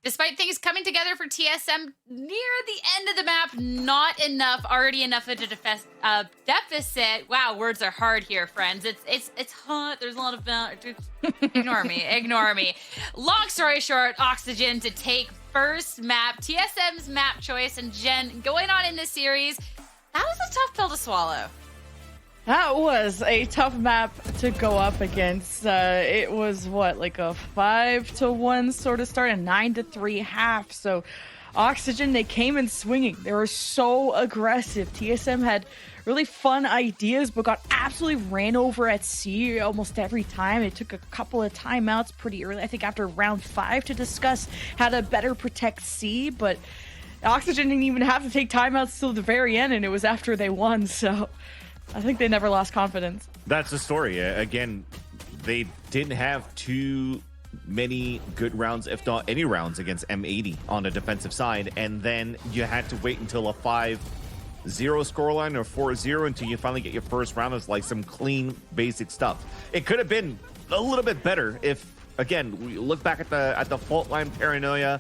Despite things coming together for TSM near the end of the map, not enough, already enough of a deficit. Wow, words are hard here, friends. It's hot. There's a lot of ignore me. Long story short, Oxygen to take first map, TSM's map choice, and Jen going on in this series. That was a tough pill to swallow. That was a tough map to go up against. It was what, like a 5-1 sort of start, and 9-3 half. So Oxygen, they came in swinging. They were so aggressive. TSM had really fun ideas, but got absolutely ran over at C almost every time. It took a couple of timeouts pretty early, I think after round 5, to discuss how to better protect C, but Oxygen didn't even have to take timeouts till the very end, and it was after they won, so I think they never lost confidence. That's the story. Again, they didn't have too many good rounds, if not any rounds, against M80 on the defensive side, and then you had to wait until a 5-0 scoreline or 4-0 until you finally get your first round of like some clean, basic stuff. It could have been a little bit better if, again, we look back at the fault line paranoia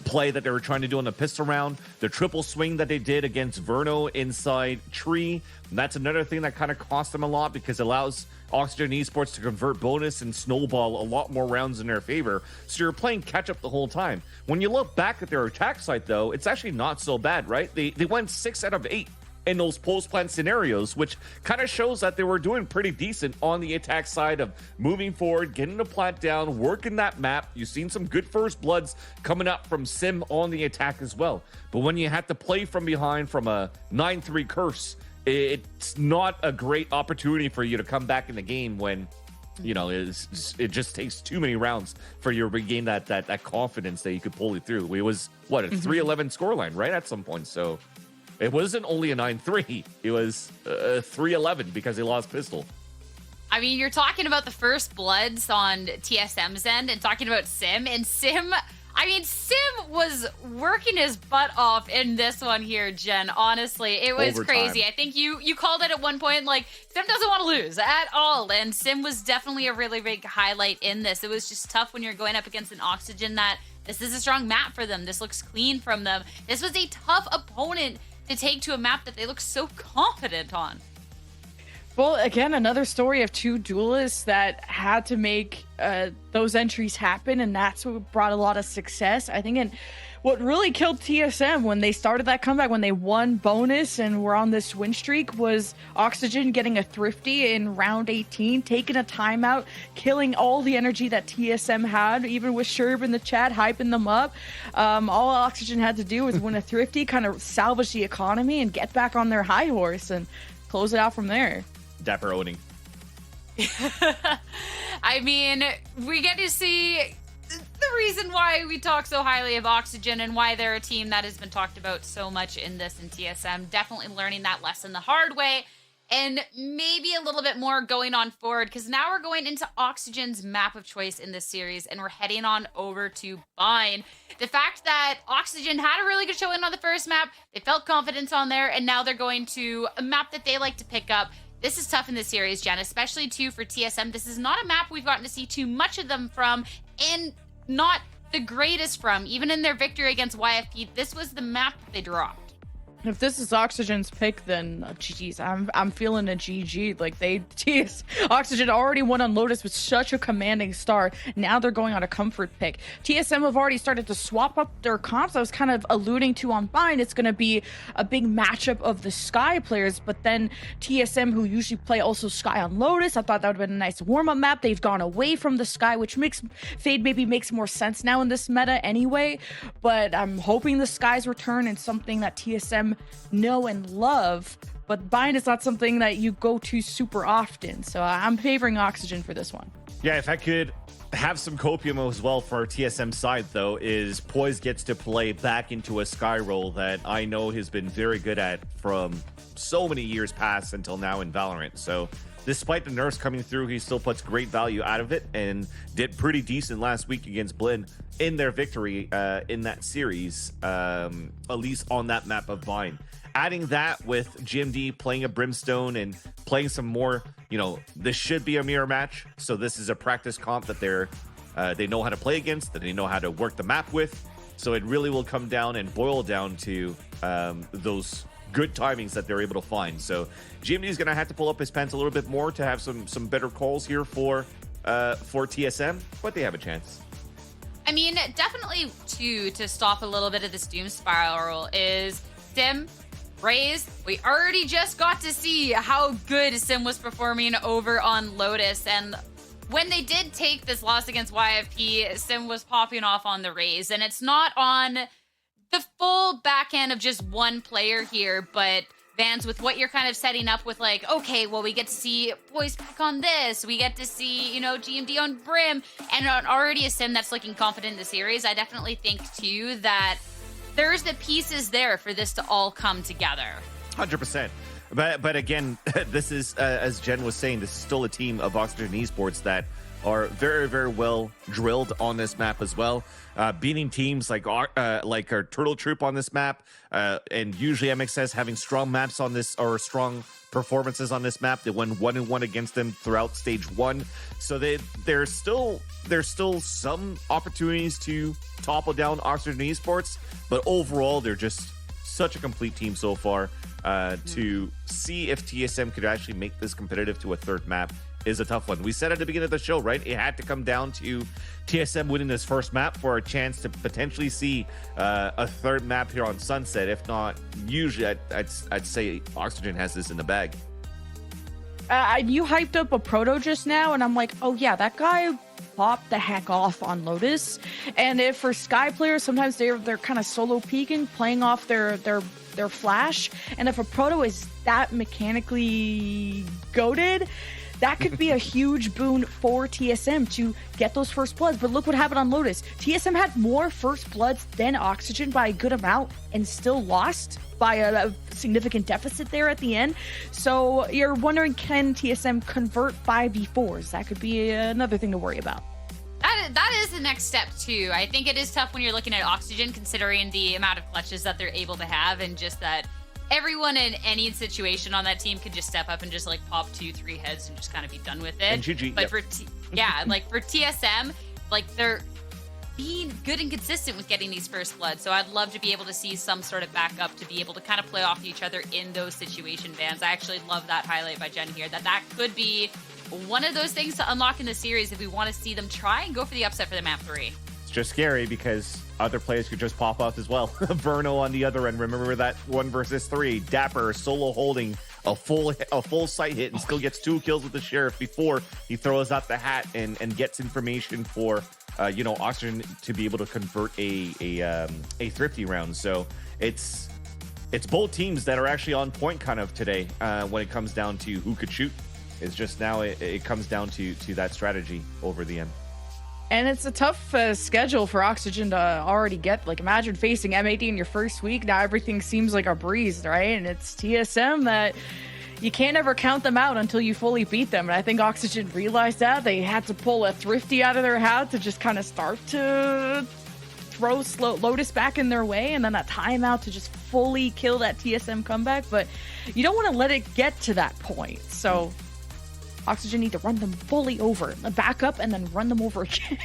play that they were trying to do on the pistol round, the triple swing that they did against Verno inside tree. That's another thing that kind of cost them a lot because it allows Oxygen Esports to convert bonus and snowball a lot more rounds in their favor. So you're playing catch up the whole time. When you look back at their attack side, though, it's actually not so bad, right? They went 6 out of 8 in those post-plant scenarios, which kind of shows that they were doing pretty decent on the attack side of moving forward, getting the plant down, working that map. You've seen some good first bloods coming up from Sim on the attack as well. But when you have to play from behind from a 9-3 curse, it's not a great opportunity for you to come back in the game when, you know, it just takes too many rounds for you to regain that confidence that you could pull it through. It was, what, a 3-11 scoreline, right, at some point, so it wasn't only a 9-3. It was 3-11 because they lost pistol. I mean, you're talking about the first bloods on TSM's end and talking about Sim. And Sim was working his butt off in this one here, Jen. Honestly, it was Overtime. crazy. I think you called it at one point, like, Sim doesn't want to lose at all. And Sim was definitely a really big highlight in this. It was just tough when you're going up against an Oxygen that this is a strong map for them. This looks clean from them. This was a tough opponent to take to a map that they look so confident on. Well, again, another story of two duelists that had to make those entries happen, and that's what brought a lot of success, I think. And what really killed TSM when they started that comeback, when they won bonus and were on this win streak, was Oxygen getting a thrifty in round 18, taking a timeout, killing all the energy that TSM had, even with Sherb in the chat, hyping them up. All Oxygen had to do was win a thrifty, kind of salvage the economy and get back on their high horse and close it out from there. Dapper owning. I mean, we get to see the reason why we talk so highly of Oxygen and why they're a team that has been talked about so much in this in TSM. Definitely learning that lesson the hard way, and maybe a little bit more going on forward, because now we're going into Oxygen's map of choice in this series, and we're heading on over to Bind. The fact that Oxygen had a really good showing on the first map, they felt confidence on there, and now they're going to a map that they like to pick up. This is tough in this series, Jen, especially too for TSM. This is not a map we've gotten to see too much of them from, and not the greatest from. Even in their victory against YFP, this was the map that they dropped. If this is Oxygen's pick, then GG's. I'm feeling a GG. Like, Oxygen already won on Lotus with such a commanding start. Now they're going on a comfort pick. TSM have already started to swap up their comps. I was kind of alluding to on Bind, it's going to be a big matchup of the Sky players, but then TSM, who usually play also Sky on Lotus, I thought that would have been a nice warm-up map. They've gone away from the Sky, which makes Fade maybe makes more sense now in this meta anyway, but I'm hoping the Sky's return and something that TSM know and love, but Bind is not something that you go to super often, so I'm favoring Oxygen for this one. Yeah, if I could have some copium as well for TSM side, though, is Poise gets to play back into a Sky role that I know has been very good at from so many years past until now in Valorant. So despite the nerfs coming through, he still puts great value out of it and did pretty decent last week against Blinn in their victory in that series, at least on that map of Bind. Adding that with GMD playing a Brimstone and playing some more, you know, this should be a mirror match. So this is a practice comp that they know how to play against, that they know how to work the map with. So it really will come down and boil down to those good timings that they're able to find. So GMD is going to have to pull up his pants a little bit more to have some better calls here for TSM, but they have a chance. I mean, definitely to stop a little bit of this doom spiral is Sim, Raze. We already just got to see how good Sim was performing over on Lotus, and when they did take this loss against YFP, Sim was popping off on the Raze, and it's not on the full back end of just one player here, but Vans, with what you're kind of setting up with, like, okay, well, we get to see Boys pick on this, we get to see, you know, GMD on Brim, and already a Sim that's looking confident in the series. I definitely think, too, that there's the pieces there for this to all come together. 100%. But again, this is, as Jen was saying, this is still a team of Oxygen Esports that are very, very well drilled on this map as well. Beating teams like our Turtle Troop on this map, and usually MXS having strong maps on this, or strong performances on this map. They won 1-1 against them throughout stage 1. So there's still some opportunities to topple down Oxygen Esports, but overall they're just such a complete team so far. To see if TSM could actually make this competitive to a third map is a tough one. We said at the beginning of the show, right? It had to come down to TSM winning this first map for a chance to potentially see a third map here on Sunset. If not, usually I'd say Oxygen has this in the bag. You hyped up a Proto just now, and I'm like, oh yeah, that guy popped the heck off on Lotus. And if for Sky players, sometimes they're kind of solo peeking, playing off their flash. And if a Proto is that mechanically goated, that could be a huge boon for TSM to get those first bloods. But look what happened on Lotus. TSM had more first bloods than Oxygen by a good amount and still lost by a significant deficit there at the end. So you're wondering, can TSM convert 5v4s? That could be another thing to worry about. That is the next step too. I think it is tough when you're looking at Oxygen, considering the amount of clutches that they're able to have, and just that everyone in any situation on that team could just step up and just like pop 2-3 heads and just kind of be done with it. And GG. But for like for TSM, like they're being good and consistent with getting these first bloods. So I'd love to be able to see some sort of backup to be able to kind of play off each other in those situation bands. I actually love that highlight by Jen here, that could be one of those things to unlock in the series if we want to see them try and go for the upset for the map 3. It's just scary because other players could just pop off as well. Verno on the other end. Remember that 1 versus 3. Dapper solo holding a full sight hit and still gets 2 kills with the Sheriff before he throws out the hat and gets information for Oxygen to be able to convert a thrifty round. So it's both teams that are actually on point kind of today when it comes down to who could shoot. It's just now it comes down to that strategy over the end. And it's a tough schedule for Oxygen to already get. Like, imagine facing M80 in your first week. Now everything seems like a breeze, right? And it's TSM that you can't ever count them out until you fully beat them. And I think Oxygen realized that. They had to pull a thrifty out of their hat to just kind of start to throw Lotus back in their way, and then that timeout to just fully kill that TSM comeback. But you don't want to let it get to that point. So Oxygen need to run them fully over, back up, and then run them over again.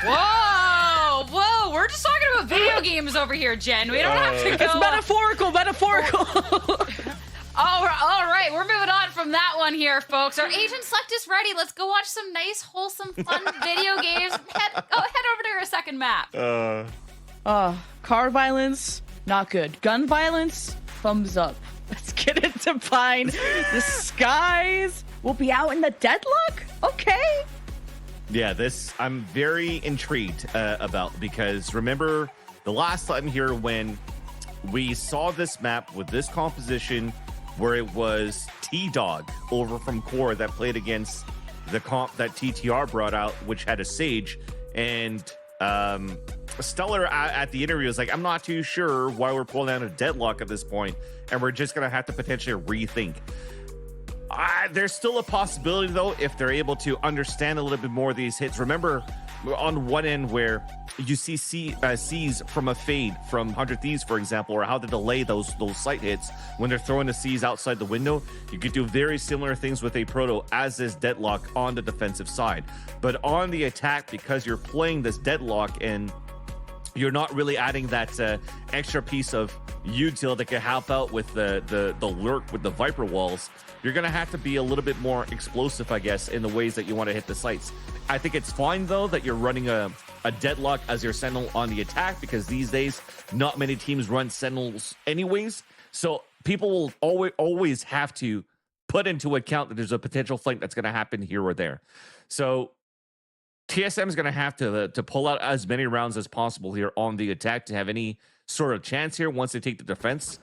Whoa, we're just talking about video games over here, Jen. We don't have to go. It's metaphorical. All right, we're moving on from that one here, folks. Our agent select is ready. Let's go watch some nice, wholesome, fun video games. Head over to our second map. Car violence, not good. Gun violence, thumbs up. Let's get into Pine. The skies will be out in the deadlock? Okay. Yeah, this I'm very intrigued about, because remember the last time here when we saw this map with this composition where it was T-Dog over from Core that played against the comp that TTR brought out, which had a Sage, and Stellar at the interview was like, I'm not too sure why we're pulling out a deadlock at this point, and we're just going to have to potentially rethink. There's still a possibility, though, if they're able to understand a little bit more of these hits. Remember, on one end where you see C's from a fade from 100 Thieves, for example, or how to delay those sight hits when they're throwing the C's outside the window, you could do very similar things with a Proto as is Deadlock on the defensive side. But on the attack, because you're playing this Deadlock and you're not really adding that extra piece of util that can help out with the lurk with the Viper walls. You're going to have to be a little bit more explosive, I guess, in the ways that you want to hit the sites. I think it's fine, though, that you're running a Deadlock as your Sentinel on the attack, because these days, not many teams run Sentinels anyways. So people will always have to put into account that there's a potential flank that's going to happen here or there. So TSM is going to have to pull out as many rounds as possible here on the attack to have any sort of chance here once they take the defense.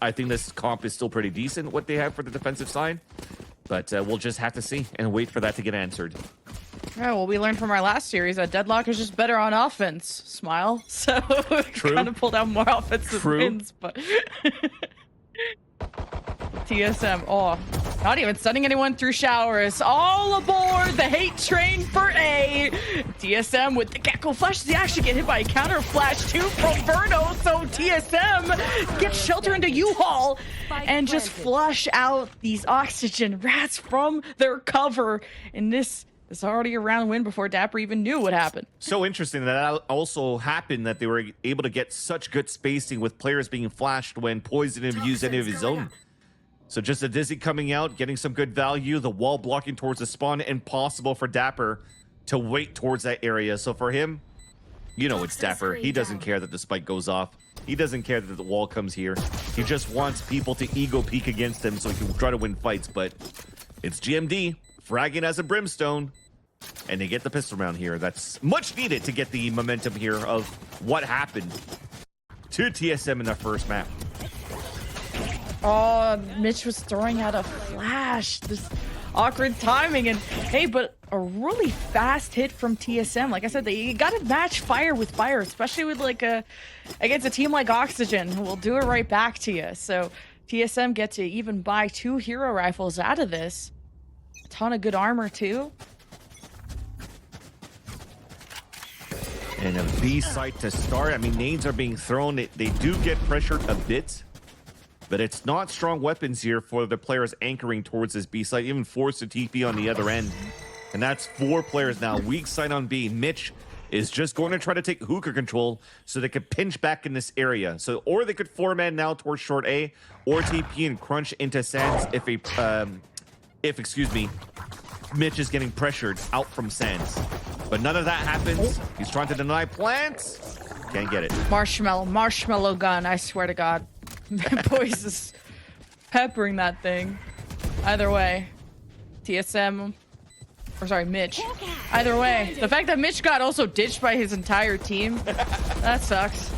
I think this comp is still pretty decent, what they have for the defensive side. But we'll just have to see and wait for that to get answered. Yeah, well, we learned from our last series that Deadlock is just better on offense. Smile. So kind of pulled out more offensive wins, but TSM, oh, not even sending anyone through showers. All aboard the hate train for A. TSM with the Gecko flash. They actually get hit by a counter flash too from Verno. So TSM gets shelter into U-Haul and just flush out these Oxygen rats from their cover. And this is already a round win before Dapper even knew what happened. So interesting that also happened, that they were able to get such good spacing with players being flashed when Poison didn't use any of his own. So just a Dizzy coming out, getting some good value, the wall blocking towards the spawn. Impossible for Dapper to wait towards that area. So for him, you know it's Dapper. He doesn't care that the spike goes off. He doesn't care that the wall comes here. He just wants people to ego peek against him so he can try to win fights. But it's GMD, fragging as a Brimstone, and they get the pistol round here. That's much needed to get the momentum here of what happened to TSM in their first map. Oh, Mitch was throwing out a flash. This awkward timing, and hey, but a really fast hit from TSM. Like I said, you gotta match fire with fire, especially with against a team like Oxygen, who will do it right back to you. So TSM get to even buy 2 hero rifles out of this. A ton of good armor too. And a B site to start. I mean, nades are being thrown. They do get pressured a bit, but it's not strong weapons here for the players anchoring towards this B site, even forced to TP on the other end. And that's 4 players now. Weak side on B. Mitch is just going to try to take hookah control so they could pinch back in this area. So, or they could 4-man now towards short A, or TP and crunch into Sands if excuse me, Mitch is getting pressured out from Sands. But none of that happens. He's trying to deny plants. Can't get it. Marshmallow gun, I swear to God. Boys is peppering that thing. Either way, TSM, or sorry, Mitch. Either way, the fact that Mitch got also ditched by his entire team, that sucks.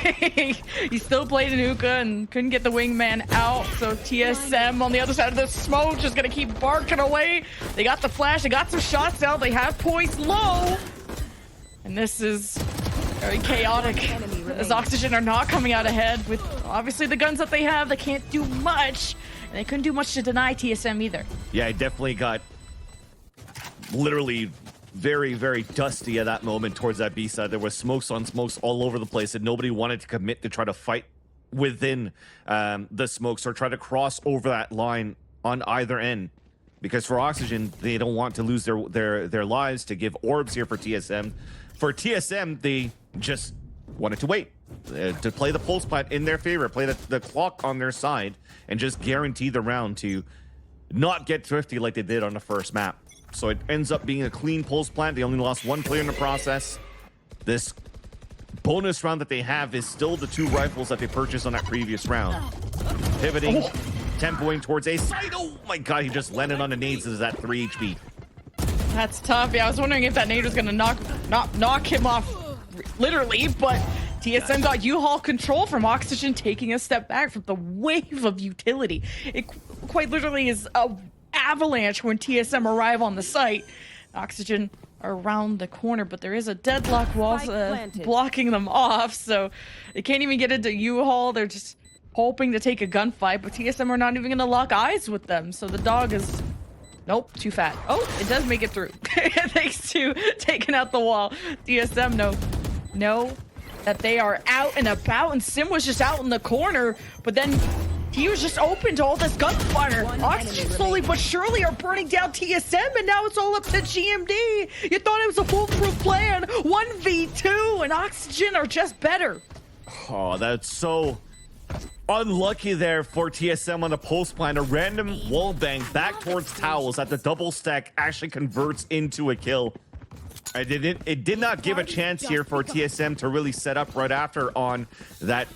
He still played in hookah and couldn't get the wingman out. So TSM on the other side of the smoke just gonna keep barking away. They got the flash, they got some shots out, they have points low. And this is very chaotic, as Oxygen are not coming out ahead with obviously the guns that they have. They can't do much, and they couldn't do much to deny TSM either. Yeah, it definitely got literally very, very dusty at that moment towards that B side. There was smokes on smokes all over the place, and nobody wanted to commit to try to fight within the smokes or try to cross over that line on either end. Because for Oxygen, they don't want to lose their lives to give orbs here for TSM. For TSM, they just wanted to wait to play the pulse plat in their favor, play the clock on their side, and just guarantee the round to not get thrifty like they did on the first map. So it ends up being a clean pulse plant. They only lost 1 player in the process. This bonus round that they have is still the 2 rifles that they purchased on that previous round. Pivoting, tempoing towards a side. Oh my god, he just landed on the nades. Is that 3 HP? That's tough. Yeah, I was wondering if that nade was gonna knock him off, literally, but TSM got U-Haul control from Oxygen, taking a step back from the wave of utility. It quite literally is a avalanche when TSM arrive on the site. Oxygen around the corner, but there is a deadlock wall blocking them off, so they can't even get into U-Haul. They're just hoping to take a gunfight, but TSM are not even going to lock eyes with them, so the dog is... Nope, too fat. Oh, it does make it through. Thanks to taking out the wall. TSM know that they are out and about, and Sim was just out in the corner, but then he was just open to all this gunfire. Oxygen slowly but surely are burning down TSM, and now it's all up to GMD. You thought it was a foolproof plan. 1v2, and Oxygen are just better. Oh, that's so unlucky there for TSM on the post plan. A random wallbang back towards towels at the double stack actually converts into a kill. It did not give a chance here for TSM to really set up right after on that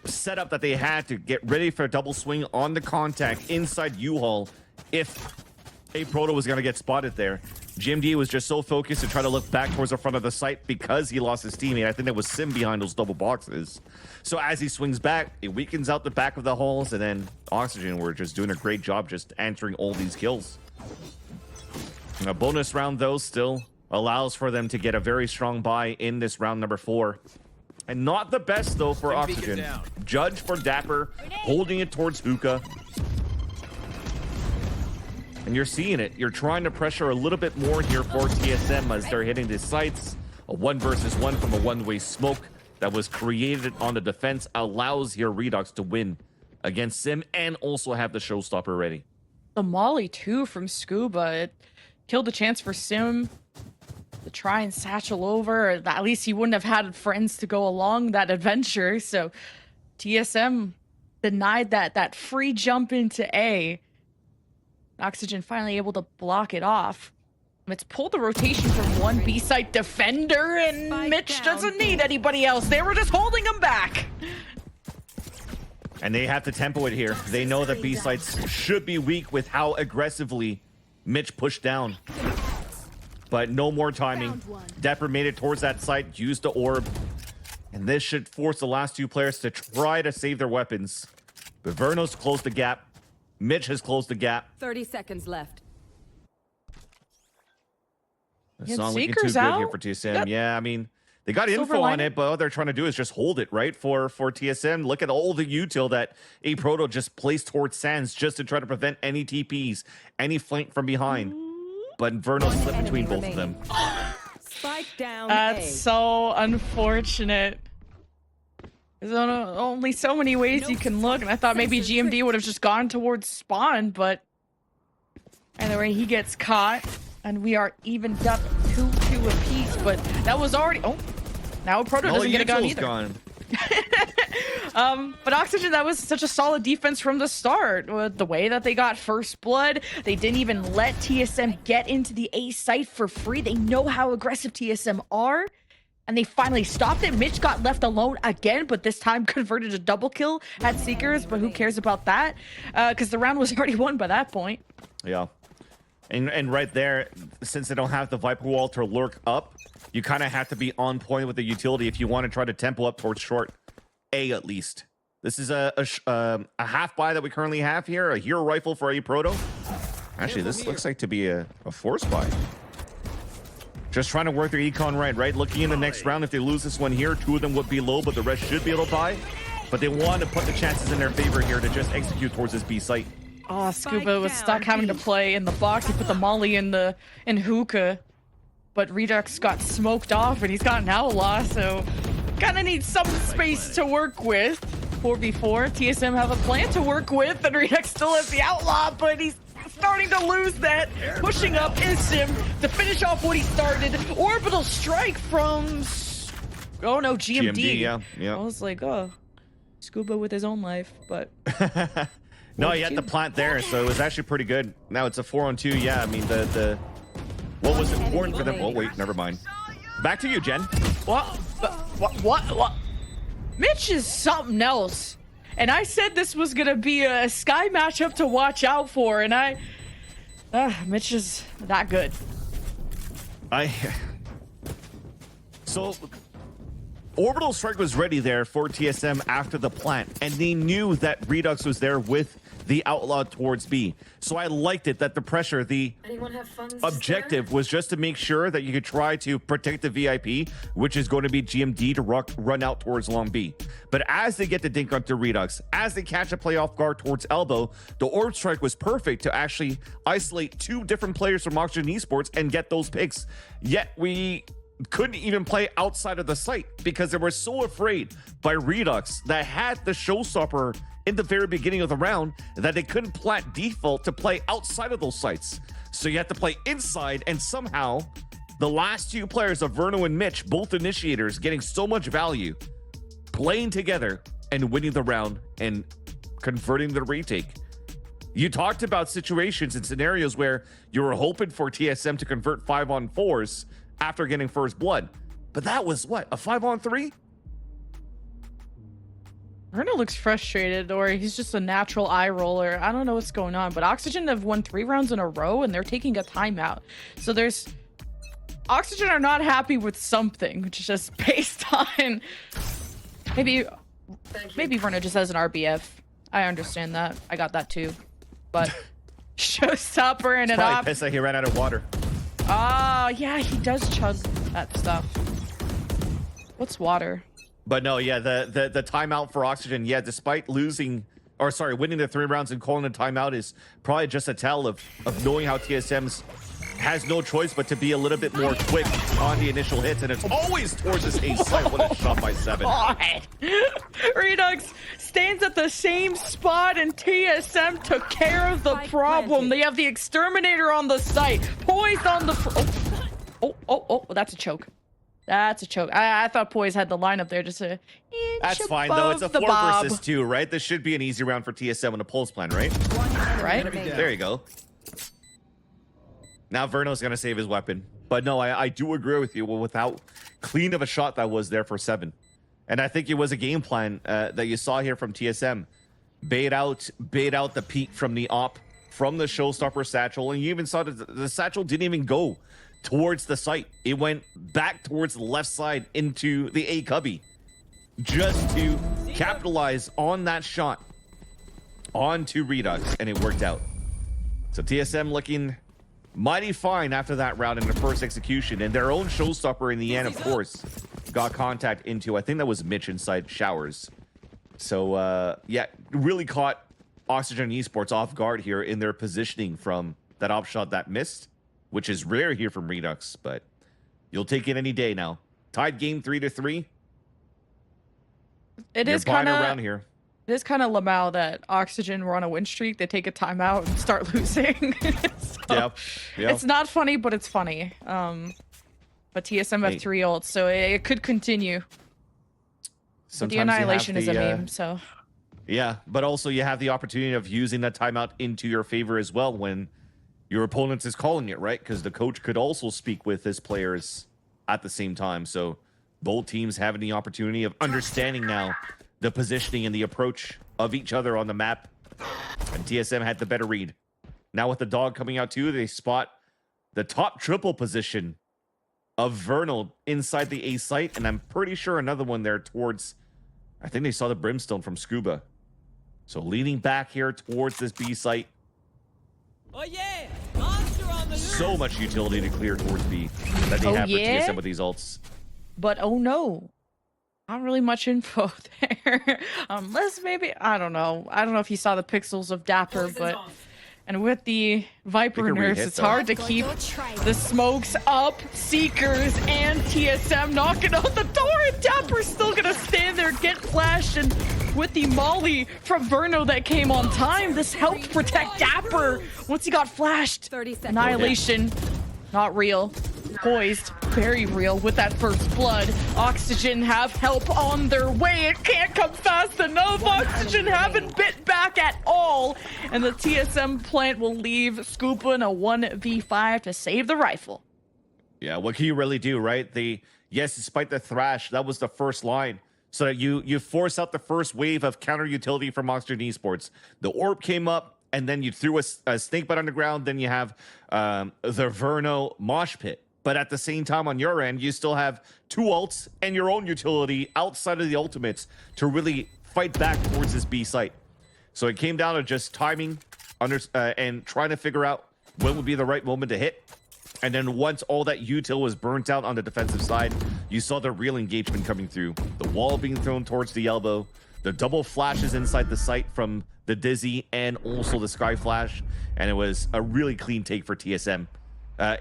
setup that they had to get ready for a double swing on the contact inside U-Haul if a Proto was going to get spotted there. GMD was just so focused to try to look back towards the front of the site because he lost his teammate. I think it was Sim behind those double boxes. So as he swings back, it weakens out the back of the halls, and then Oxygen were just doing a great job just answering all these kills. A bonus round, though, still allows for them to get a very strong buy in this round number 4. And not the best, though, for Oxygen. Judge for Dapper, holding it towards Hookah. And you're seeing it. You're trying to pressure a little bit more here for TSM as they're hitting these sites. A 1 versus 1 from a one-way smoke that was created on the defense allows here Redux to win against Sim and also have the showstopper ready. The Molly, too, from Scuba. It killed the chance for Sim to try and satchel over. At least he wouldn't have had friends to go along that adventure. So TSM denied that free jump into A. Oxygen finally able to block it off. It's pulled the rotation from one B-site defender, and Mitch doesn't need anybody else. They were just holding him back. And they have to tempo it here. They know that B-sites should be weak with how aggressively Mitch pushed down. But no more timing. Dapper made it towards that site, used the orb. And this should force the last 2 players to try to save their weapons. But Verno's closed the gap. Mitch has closed the gap. 30 seconds left. It's not looking too good here for TSM. Yep. Yeah, I mean, they got info on it, but all they're trying to do is just hold it, right? For TSM, look at all the util that a Proto just placed towards Sands just to try to prevent any TPs, any flank from behind. But Verno slipped between both of them. Spike down. That's so unfortunate. There's only so many ways you can look, and I thought maybe GMD would have just gone towards spawn, but either way, he gets caught, and we are evened up 2-2 apiece. But that was already now Proto doesn't get a gun either. Gone. But Oxygen, that was such a solid defense from the start. With the way that they got first blood, they didn't even let TSM get into the A site for free. They know how aggressive TSM are. And they finally stopped it. Mitch got left alone again, but this time converted a double kill at Seekers. But who cares about that? Because the round was already won by that point. Yeah. And right there, since they don't have the Viper Wall to lurk up, you kind of have to be on point with the utility if you want to try to tempo up towards short A at least. This is a half buy that we currently have here. A hero rifle for a Proto. Actually, this looks like to be a force buy. Just trying to work their econ right? Looking in the next round, if they lose this one here, 2 of them would be low, but the rest should be able to buy. But they want to put the chances in their favor here to just execute towards this B site. Oh, Scuba was stuck having to play in the box. He put the Molly in Hookah. But Redux got smoked off, and he's got an outlaw, so kind of needs some space to work with. 4v4, TSM have a plan to work with, and Redux still has the outlaw, but he's starting to lose that. Pushing up is Sim to finish off what he started. Orbital strike from... Oh no, GMD. Yeah. I was like, oh, Scuba with his own life, but... No, he had the plant there, so it was actually pretty good. Now it's a 4-on-2. Yeah, I mean, the what was important for them... Oh, wait, never mind. Back to you, Jen. What? Mitch is something else. And I said this was going to be a Sky matchup to watch out for, and Mitch is that good. So, Orbital Strike was ready there for TSM after the plant, and they knew that Redux was there with the outlaw towards B. So I liked it that the pressure, the objective was just to make sure that you could try to protect the VIP, which is going to be GMD to run out towards long B. But as they get the dink onto Redux, as they catch a play off guard towards Elbow, the Orb Strike was perfect to actually isolate 2 different players from Oxygen Esports and get those picks. Yet we couldn't even play outside of the site because they were so afraid by Redux that had the showstopper in the very beginning of the round that they couldn't plant default to play outside of those sites. So you had to play inside, and somehow the last two players of Verno and Mitch, both initiators, getting so much value, playing together and winning the round and converting the retake. You talked about situations and scenarios where you were hoping for TSM to convert 5-on-4s after getting first blood. But that was what, a 5-on-3? Verno looks frustrated, or he's just a natural eye roller. I don't know what's going on, but Oxygen have won 3 rounds in a row and they're taking a timeout. So Oxygen are not happy with something, which is just based on maybe Verno just has an RBF. I understand that. I got that too. But showstopper and an Probably op. pissed that he ran out of water. Ah, yeah, he does chug that stuff. What's water? But no, yeah, the timeout for Oxygen, yeah, despite winning the 3 rounds and calling a timeout is probably just a tell of knowing how TSM's has no choice but to be a little bit more quick on the initial hits, and it's always towards this ace site. What a shot by 7. God. Redux stands at the same spot, and TSM took care of the problem. They have the exterminator on the site, poised on the oh, that's a choke. That's a choke. I thought Poise had the lineup there just to inch That's fine though. above It's a the 4 bob. versus 2, right? This should be an easy round for TSM on a pulse plan, right? Right? There you go. Now Verno's gonna save his weapon, but no, I do agree with you. Well, with how clean of a shot that was there for 7, and I think it was a game plan that you saw here from TSM. Bait out the peak from the op, from the showstopper satchel, and you even saw that the satchel didn't even go towards the site. It went back towards the left side into the A cubby, just to capitalize on that shot onto Redux, and it worked out. So TSM looking mighty fine after that round in the first execution, and their own showstopper in the end, of course, got contact into, I think that was Mitch inside showers. So yeah, really caught Oxygen Esports off guard here in their positioning from that op shot that missed, which is rare here from Redux, but you'll take it any day now. Tied game 3-3. It You're is buying kind around of here. It is kind of Lamau that Oxygen were on a win streak. They take a timeout and start losing. So, Yep. It's not funny, but it's funny. But TSM have 3 ults, so it could continue. But the Annihilation is a meme, so... Yeah, but also you have the opportunity of using that timeout into your favor as well when your opponent is calling it, right? Because the coach could also speak with his players at the same time. So both teams having the opportunity of understanding now the positioning and the approach of each other on the map. And TSM had the better read. Now with the dog coming out too, they spot the top triple position of Vernal inside the A site. And I'm pretty sure another one there towards, I think they saw the Brimstone from Scuba. So leaning back here towards this B site. Oh yeah! Monster on the So much utility to clear towards B that they have for TSM with these ults. But oh no. Not really much info there. Unless maybe, I don't know. I don't know if you saw the pixels of Dapper, but... And with the Viper nerfs, it's hard to keep the smokes up. Seekers and TSM knocking on the door, and Dapper's still gonna stand there, get flashed, and with the molly from Verno that came on time, this helped protect Dapper once he got flashed. 30 seconds. Annihilation, not real. Poised, very real with that first blood. Oxygen have help on their way. It can't come fast enough. Oxygen haven't bit back at all. And the TSM plant will leave Scuba in a 1v5 to save the rifle. Yeah, what can you really do, right? Yes, despite the thrash, that was the first line. So that you force out the first wave of counter utility from Oxygen Esports. The orb came up, and then you threw a snake bite on the ground. Then you have the Verno mosh pit. But at the same time, on your end, you still have 2 ults and your own utility outside of the ultimates to really fight back towards this B site. So it came down to just timing and trying to figure out when would be the right moment to hit. And then once all that util was burnt out on the defensive side, you saw the real engagement coming through. The wall being thrown towards the elbow, the double flashes inside the site from the Dizzy and also the Sky Flash. And it was a really clean take for TSM.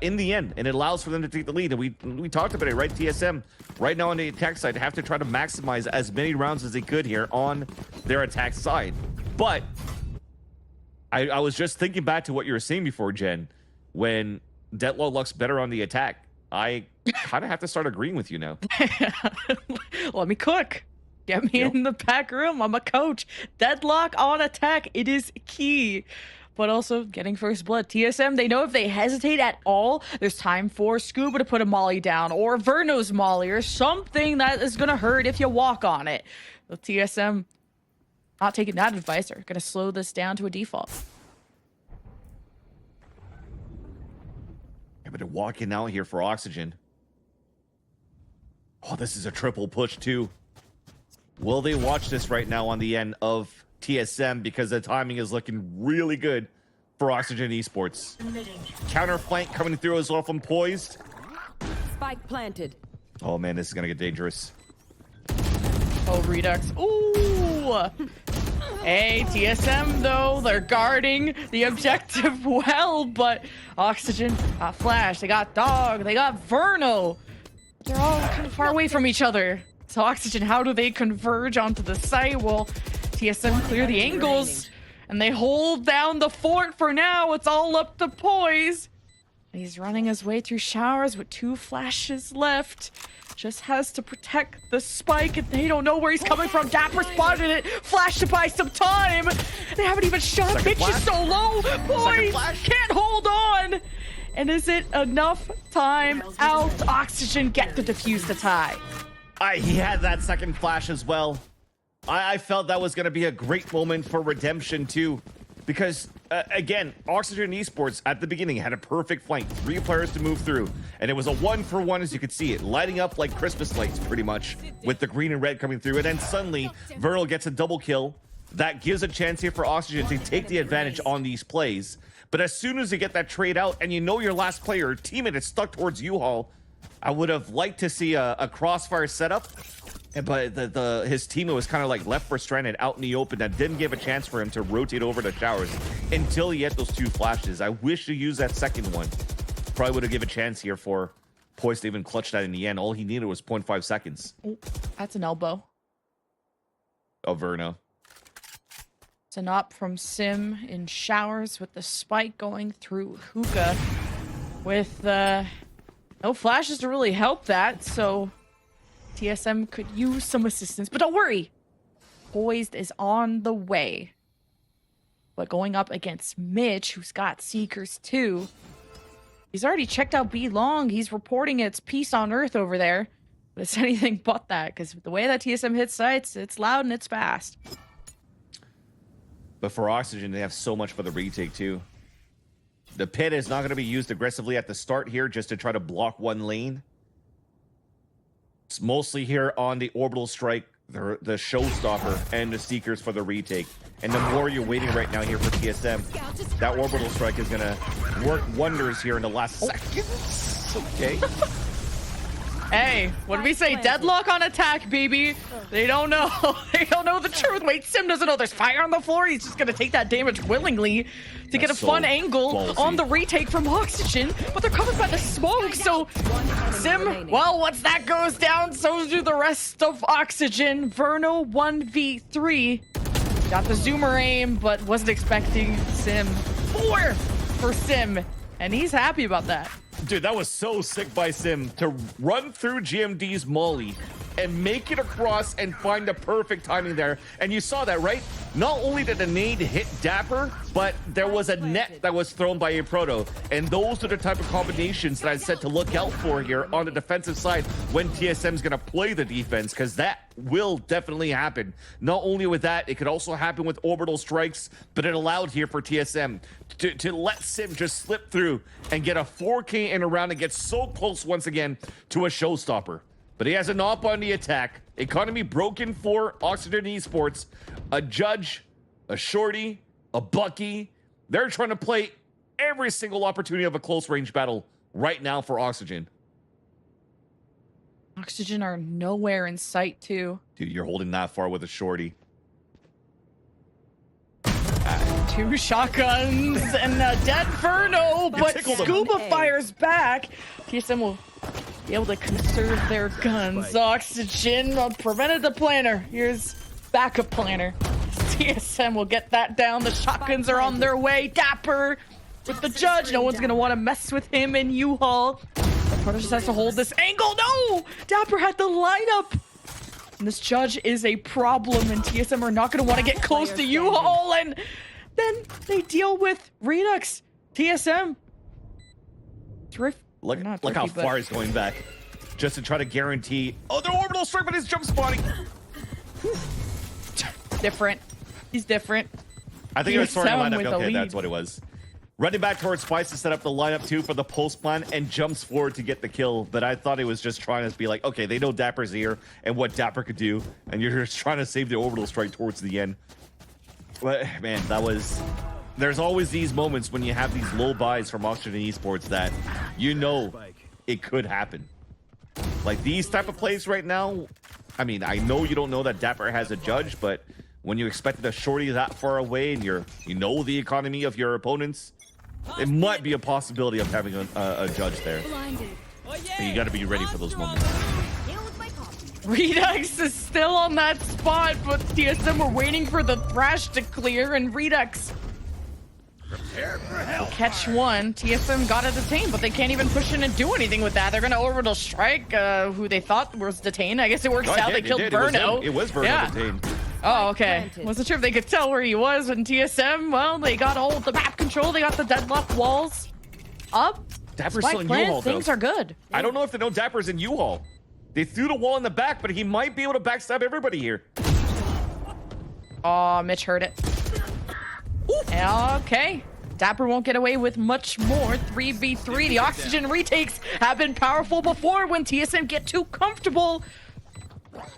in the end, and it allows for them to take the lead. And we talked about it, right? TSM right now on the attack side have to try to maximize as many rounds as they could here on their attack side. But I was just thinking back to what you were saying before, Jen, when Deadlock looks better on the attack. I kind of have to start agreeing with you now. Let me cook. Get me in the back room. I'm a coach. Deadlock on attack. It is key. But also getting first blood. TSM, they know if they hesitate at all, there's time for Scuba to put a molly down, or Verno's molly, or something that is going to hurt if you walk on it. So TSM, not taking that advice, are going to slow this down to a default. Yeah, but walking out here for Oxygen. Oh, this is a triple push too. Will they watch this right now on the end of TSM, because the timing is looking really good for Oxygen Esports? Counter flank coming through as well from Poised. Spike planted. Oh man, this is gonna get dangerous. Oh, Redux. Ooh! Hey, TSM though, they're guarding the objective well, but Oxygen got Flash, they got Dog, they got Verno. They're all kind of far away from each other. So Oxygen, how do they converge onto the site? Well, TSM clear the angles, and they hold down the fort for now. It's all up to Poise. He's running his way through showers with 2 flashes left. Just has to protect the spike, and they don't know where he's coming from. Dapper spotted it, flashed to buy some time. They haven't even shot. Bitch is so low. Poise can't hold on. And is it enough time out? Oxygen get to defuse the tie. He had that second flash as well. I felt that was going to be a great moment for redemption too, because again, Oxygen Esports at the beginning had a perfect flank, 3 players to move through, and it was a 1-for-1 as you could see it, lighting up like Christmas lights pretty much, with the green and red coming through, and then suddenly Vernal gets a double kill. That gives a chance here for Oxygen to take the advantage on these plays. But as soon as you get that trade out, and you know your last player, teammate is stuck towards U-Haul, I would have liked to see a crossfire setup, but his teammate was kind of like left for stranded out in the open. That didn't give a chance for him to rotate over the showers until he had those 2 flashes. I wish to use that second one. Probably would have given a chance here for Poise to even clutch that in the end. All he needed was 0.5 seconds. Oh, that's an elbow. Oh, Verno. It's an op from Sim in showers with the spike going through Hookah with no flashes to really help that, so TSM could use some assistance. But don't worry, Poised is on the way. But going up against Mitch, who's got Seekers too, he's already checked out B long. He's reporting it's peace on Earth over there. But it's anything but that, because the way that TSM hits sites, it's loud and it's fast. But for Oxygen, they have so much for the retake too. The pit is not going to be used aggressively at the start here just to try to block one lane. It's mostly here on the orbital strike, the showstopper, and the Seekers for the retake. And the more you're waiting right now here for TSM, that orbital strike is going to work wonders here in the last seconds. Okay. Hey, what did we say? Deadlock on attack, baby. They don't know. They don't know the truth. Wait, Sim doesn't know there's fire on the floor. He's just gonna take that damage willingly to get a fun angle on the retake from Oxygen. But they're covered by the smoke, so Sim, well, once that goes down, so do the rest of Oxygen. Verno 1v3. Got the zoomer aim, but wasn't expecting Sim. 4 for Sim, and he's happy about that. Dude, that was so sick by Sim to run through GMD's molly and make it across and find the perfect timing there. And you saw that, right? Not only did the nade hit Dapper, but there was a net that was thrown by a Proto. And those are the type of combinations that I said to look out for here on the defensive side when TSM's going to play the defense, because that will definitely happen. Not only with that, it could also happen with orbital strikes, but it allowed here for TSM to let Sim just slip through and get a 4K in a round and get so close once again to a showstopper. But he has an op on the attack. Economy broken for Oxygen Esports. A Judge, a Shorty, a Bucky. They're trying to play every single opportunity of a close range battle right now for Oxygen. Oxygen are nowhere in sight, too. Dude, you're holding that far with a Shorty. 2 shotguns and a dead Verno, but tickled him. Scuba fires back. TSM will be able to conserve their guns. Oxygen prevented the planner. Here's backup planner. TSM will get that down. The shotguns are on their way. Dapper with the judge. No one's gonna want to mess with him in U-Haul. Proto just has to hold this angle. No! Dapper had the lineup. And this judge is a problem, and TSM are not going to want to get close to U-Haul, and then they deal with Redux. TSM. Look how far he's going back. Just to try to guarantee. Oh, the orbital strike, but he's jump spotting. Different. He's different. I think it was starting TSM lineup. with the Okay, lead. that's what it was. Running back towards Spice to set up the lineup too for the post plan and jumps forward to get the kill. But I thought he was just trying to be like, okay, they know Dapper's here and what Dapper could do. And you're just trying to save the orbital strike towards the end. But man, that was... There's always these moments when you have these low buys from Oxygen Esports that you know it could happen. Like these type of plays right now, I mean, I know you don't know that Dapper has a judge, but when you expected a shorty that far away and you know the economy of your opponents, it might be a possibility of having a judge there. And you got to be ready for those moments. Redux is still on that spot, but TSM were waiting for the thrash to clear, and Redux will catch one. TSM got it detained, but they can't even push in and do anything with that. They're going to orbital strike who they thought was detained. I guess it works out. They killed Verno. It was Verno detained. Oh, okay. Wasn't sure if they could tell where he was. And TSM, well, they got all the map control. They got the deadlock walls up. Dapper's still in Spike U-Haul, things though. are good. I don't know if they know Dapper's in U-Haul. They threw the wall in the back, but he might be able to backstab everybody here. Oh, Mitch heard it. Okay. Dapper won't get away with much more. 3v3. The Oxygen retakes have been powerful before when TSM get too comfortable.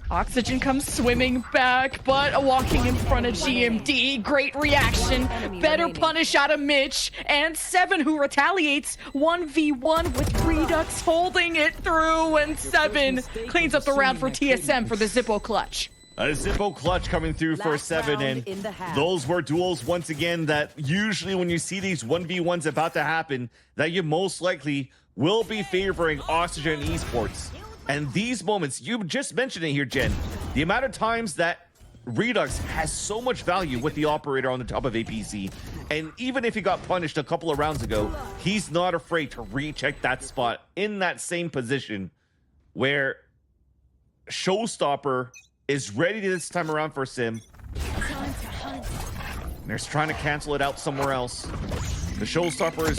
Oxygen comes swimming back, but walking in front of GMD. Great reaction. Better punish out of Mitch. And 7 who retaliates 1v1 with Redux holding it through. And 7 cleans up the round for TSM for the Zippo clutch. A Zippo clutch coming through for 7, and those were duels once again that usually when you see these 1v1s about to happen, that you most likely will be favoring Oxygen Esports. And these moments, you just mentioned it here, Jen, the amount of times that Redux has so much value with the operator on the top of APC, and even if he got punished a couple of rounds ago, he's not afraid to recheck that spot in that same position where Showstopper is ready this time around for Sim. And they're trying to cancel it out somewhere else. The Showstopper is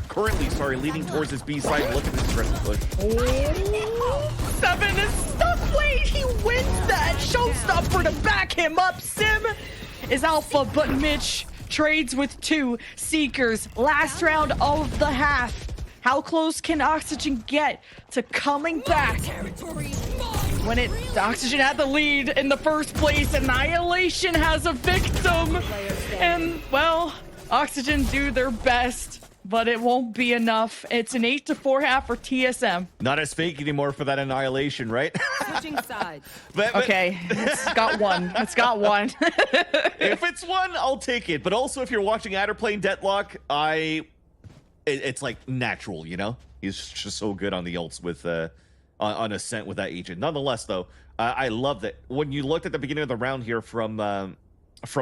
currently leading towards his B side. Look at this aggressive push. Oh, 7 is stuck. Wait, he wins that. Showstopper to back him up. Sim is alpha, but Mitch trades with 2 Seekers. Last round of the half. How close can Oxygen get to coming back? When Oxygen had the lead in the first place, Annihilation has a victim. And, well, Oxygen do their best, but it won't be enough. It's an 8-4 half for TSM. Not as fake anymore for that Annihilation, right? Switching sides. but Okay, it's got one. It's got one. if it's one, I'll take it. But also, if you're watching Adder playing Deadlock, it's like natural, you know? He's just so good on the ults with on Ascent with that agent. Nonetheless, though, I love that when you looked at the beginning of the round here from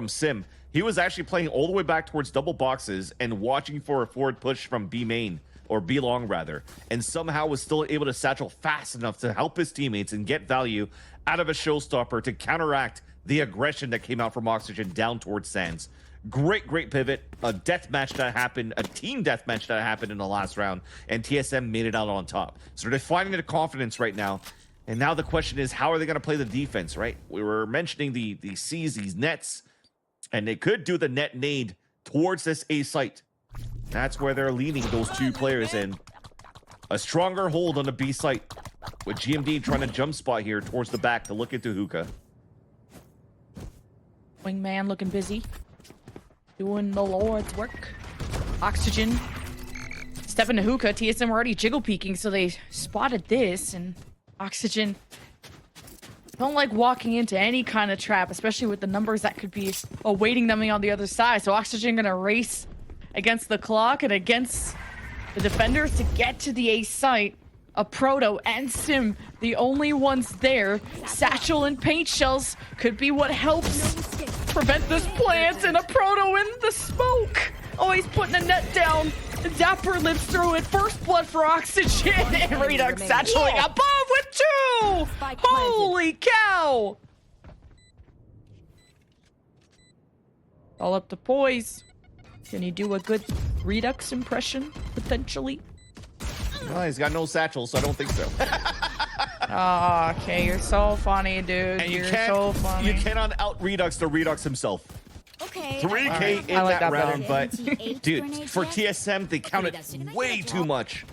Sim, he was actually playing all the way back towards double boxes and watching for a forward push from B main, or B long rather, and somehow was still able to satchel fast enough to help his teammates and get value out of a Showstopper to counteract the aggression that came out from Oxygen down towards Sands. Great pivot, a death match that happened, a team death match that happened in the last round, and TSM made it out on top. So they're finding the confidence right now. And now the question is, how are they going to play the defense, right? We were mentioning the C's, these nets, and they could do the net nade towards this A site. That's where they're leaning those 2 players in. A stronger hold on the B site, with GMD trying to jump spot here towards the back to look into Hookah. Wingman looking busy. Doing the Lord's work. Oxygen. Stepping to Hookah. TSM were already jiggle peeking, so they spotted this, and Oxygen don't like walking into any kind of trap, especially with the numbers that could be awaiting them on the other side. So Oxygen gonna race against the clock and against the defenders to get to the A site. A Proto and Sim, the only ones there. Satchel and paint shells could be what helps prevent this plant, and a Proto in the smoke. Oh, he's putting a net down. Dapper lives through it. First blood for Oxygen, and Redux satcheling above with 2. Holy cow! All up to Poise. Can he do a good Redux impression, potentially? Well, he's got no satchel, so I don't think so. Oh, okay, you're so funny, dude. And you're so funny. You cannot out Redux the Redux himself. Okay. 3K in I like that that round, but better. dude, for TSM, they counted way too much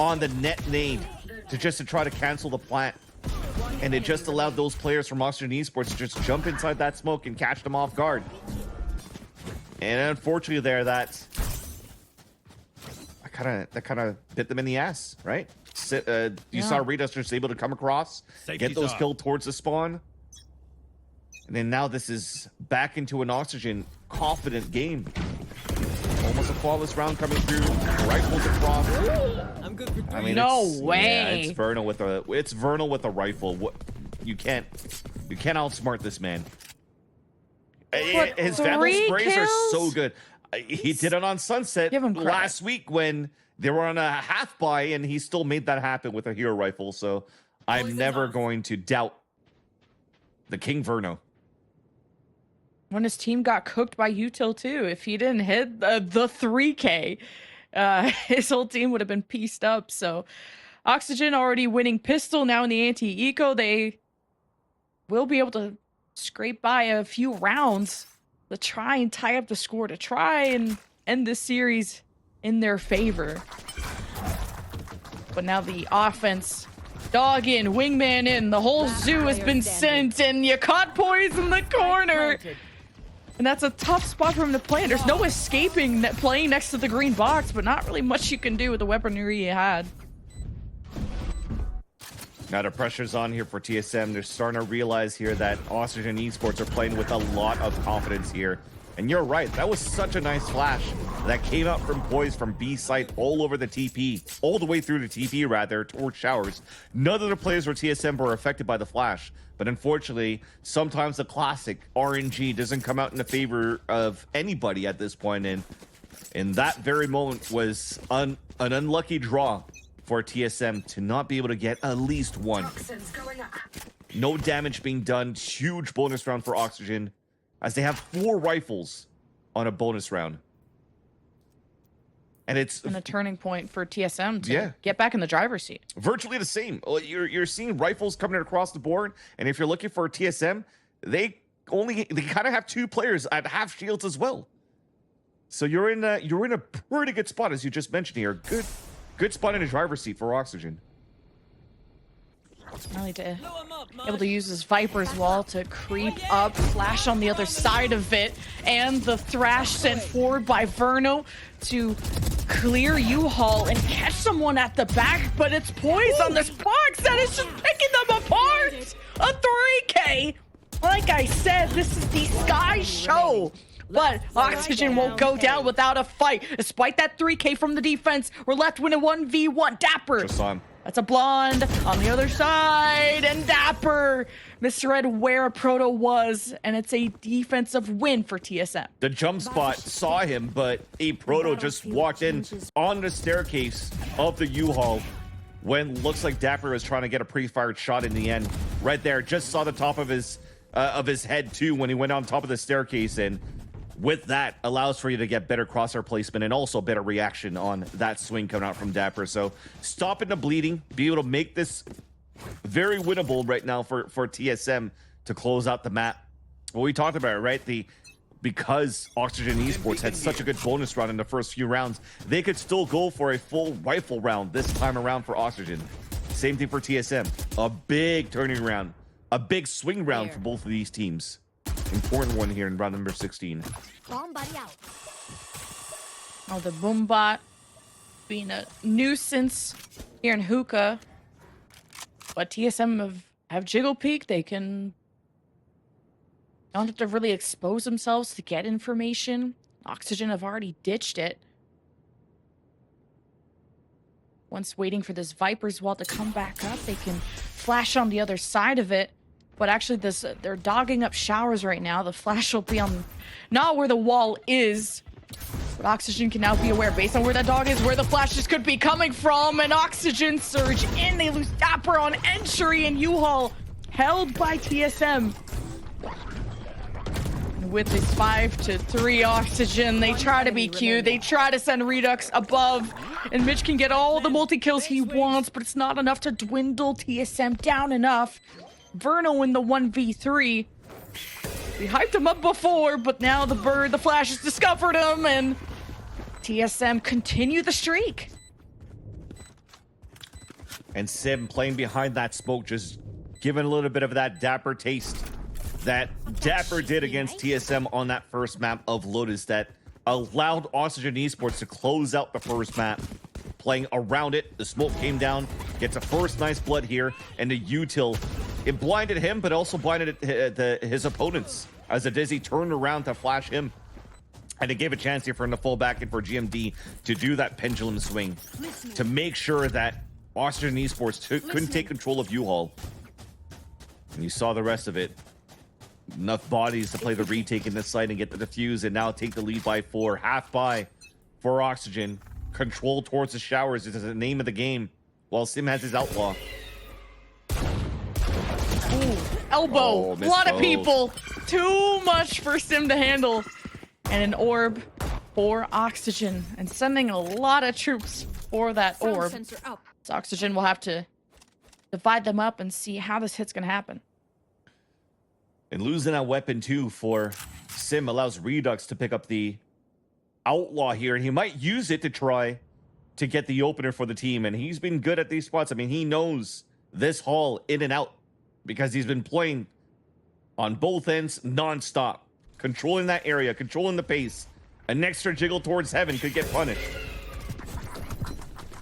on the net nade to try to cancel the plant. And it just allowed those players from Austrian Esports to just jump inside that smoke and catch them off guard. And unfortunately there, that kind of bit them in the ass, right? You saw Redux just able to come across, get those kills towards the spawn. And then now this is back into an Oxygen confident game. Almost a flawless round coming through. Rifles across. I'm good for 3. I mean, No it's, way. Yeah, it's Vernal with a rifle. What you can't outsmart this man. What, His 3 Vandal sprays are kills? so good. He did it on Sunset Give him credit. last week when they were on a half buy, and he still made that happen with a hero rifle. So I'm never going to doubt the King Verno. When his team got cooked by Util too, if he didn't hit the 3K, his whole team would have been pieced up. So Oxygen already winning pistol now in the anti-eco. They will be able to scrape by a few rounds to try and tie up the score, to try and end this series in their favor. But now the offense, dog in, wingman in, the whole zoo has been sent, and you caught Poise in the corner. And that's a tough spot for him to play. There's no escaping playing next to the green box, but not really much you can do with the weaponry he had. Now the pressure's on here for TSM. They're starting to realize here that Austrian Esports are playing with a lot of confidence here. And you're right, that was such a nice flash that came out from Poise from B site all over the TP, all the way through the TP rather, towards showers. None of the players for TSM were affected by the flash, but unfortunately, sometimes the classic RNG doesn't come out in the favor of anybody at this point, and in that very moment was an unlucky draw for TSM to not be able to get at least one. No damage being done, huge bonus round for Oxygen, as they have 4 rifles on a bonus round. And it's And a turning point for TSM to get back in the driver's seat. virtually the same. You're seeing rifles coming across the board, and if you're looking for TSM, they kind of have 2 players at half shields as well. So you're in a pretty good spot, as you just mentioned here. Good spot in the driver's seat for Oxygen. Really able to use his Viper's wall to creep up, flash on the other side of it, and the thrash sent forward by Verno to clear U-Haul and catch someone at the back, but it's Poise on this box that is just picking them apart! A 3K! Like I said, this is the Sky Show! But Oxygen won't go down without a fight. Despite that 3K from the defense, we're left with a 1v1. Dapper. Just saw him. That's a blonde on the other side. And Dapper misread where a Proto was. And it's a defensive win for TSM. The jump spot saw him, but a Proto just walked in on the staircase of the U-Haul when looks like Dapper was trying to get a pre-fired shot in the end. Right there, just saw the top of his head too when he went on top of the staircase, and with that, allows for you to get better crosshair placement and also better reaction on that swing coming out from Dapper. So stopping the bleeding, be able to make this very winnable right now for TSM to close out the map. Well, we talked about it, right? Because Oxygen Esports had such a good bonus round in the first few rounds, they could still go for a full rifle round this time around for Oxygen. Same thing for TSM. A big turning round, a big swing round for both of these teams. Important one here in round number 16. Bomb buddy out. Oh, the Boombot being a nuisance here in Hookah. But TSM have have Jiggle Peak. They can don't have to really expose themselves to get information. Oxygen have already ditched it. Once waiting for this Viper's wall to come back up, they can flash on the other side of it. But actually, they're dogging up showers right now. The flash will be on not where the wall is. But Oxygen can now be aware, based on where that dog is, where the flashes could be coming from. And Oxygen surge in. They lose Dapper on entry, and U-Haul held by TSM. With this 5-3 Oxygen, they try to be cute. They try to send Redux above, and Mitch can get all the multi-kills he wants, but it's not enough to dwindle TSM down enough. Verno in the 1v3. We hyped him up before, but now the Flash has discovered him, and TSM continue the streak. And Sim playing behind that smoke, just giving a little bit of that Dapper taste that Dapper did against TSM on that first map of Lotus that allowed Oxygen Esports to close out the first map. Playing around it, the smoke came down, gets a first nice blood here, and the util. It blinded him, but also blinded his opponents as a Dizzy turned around to flash him. And it gave a chance here for him to fall back and for GMD to do that pendulum swing to make sure that Oxygen Esports couldn't take control of U-Haul. And you saw the rest of it. Enough bodies to play the retake in this site and get the defuse and now take the lead by 4. Half by for Oxygen. Control towards the showers is the name of the game, while Sim has his outlaw. Ooh, elbow. A lot of people. Too much for Sim to handle. And an orb for Oxygen. And sending a lot of troops for that orb. So Oxygen will have to divide them up and see how this hit's going to happen. And losing that weapon too for Sim allows Redux to pick up the outlaw here, and he might use it to try to get the opener for the team. And he's been good at these spots. I mean, he knows this hall in and out because he's been playing on both ends non-stop, controlling that area, controlling the pace. An extra jiggle towards heaven could get punished.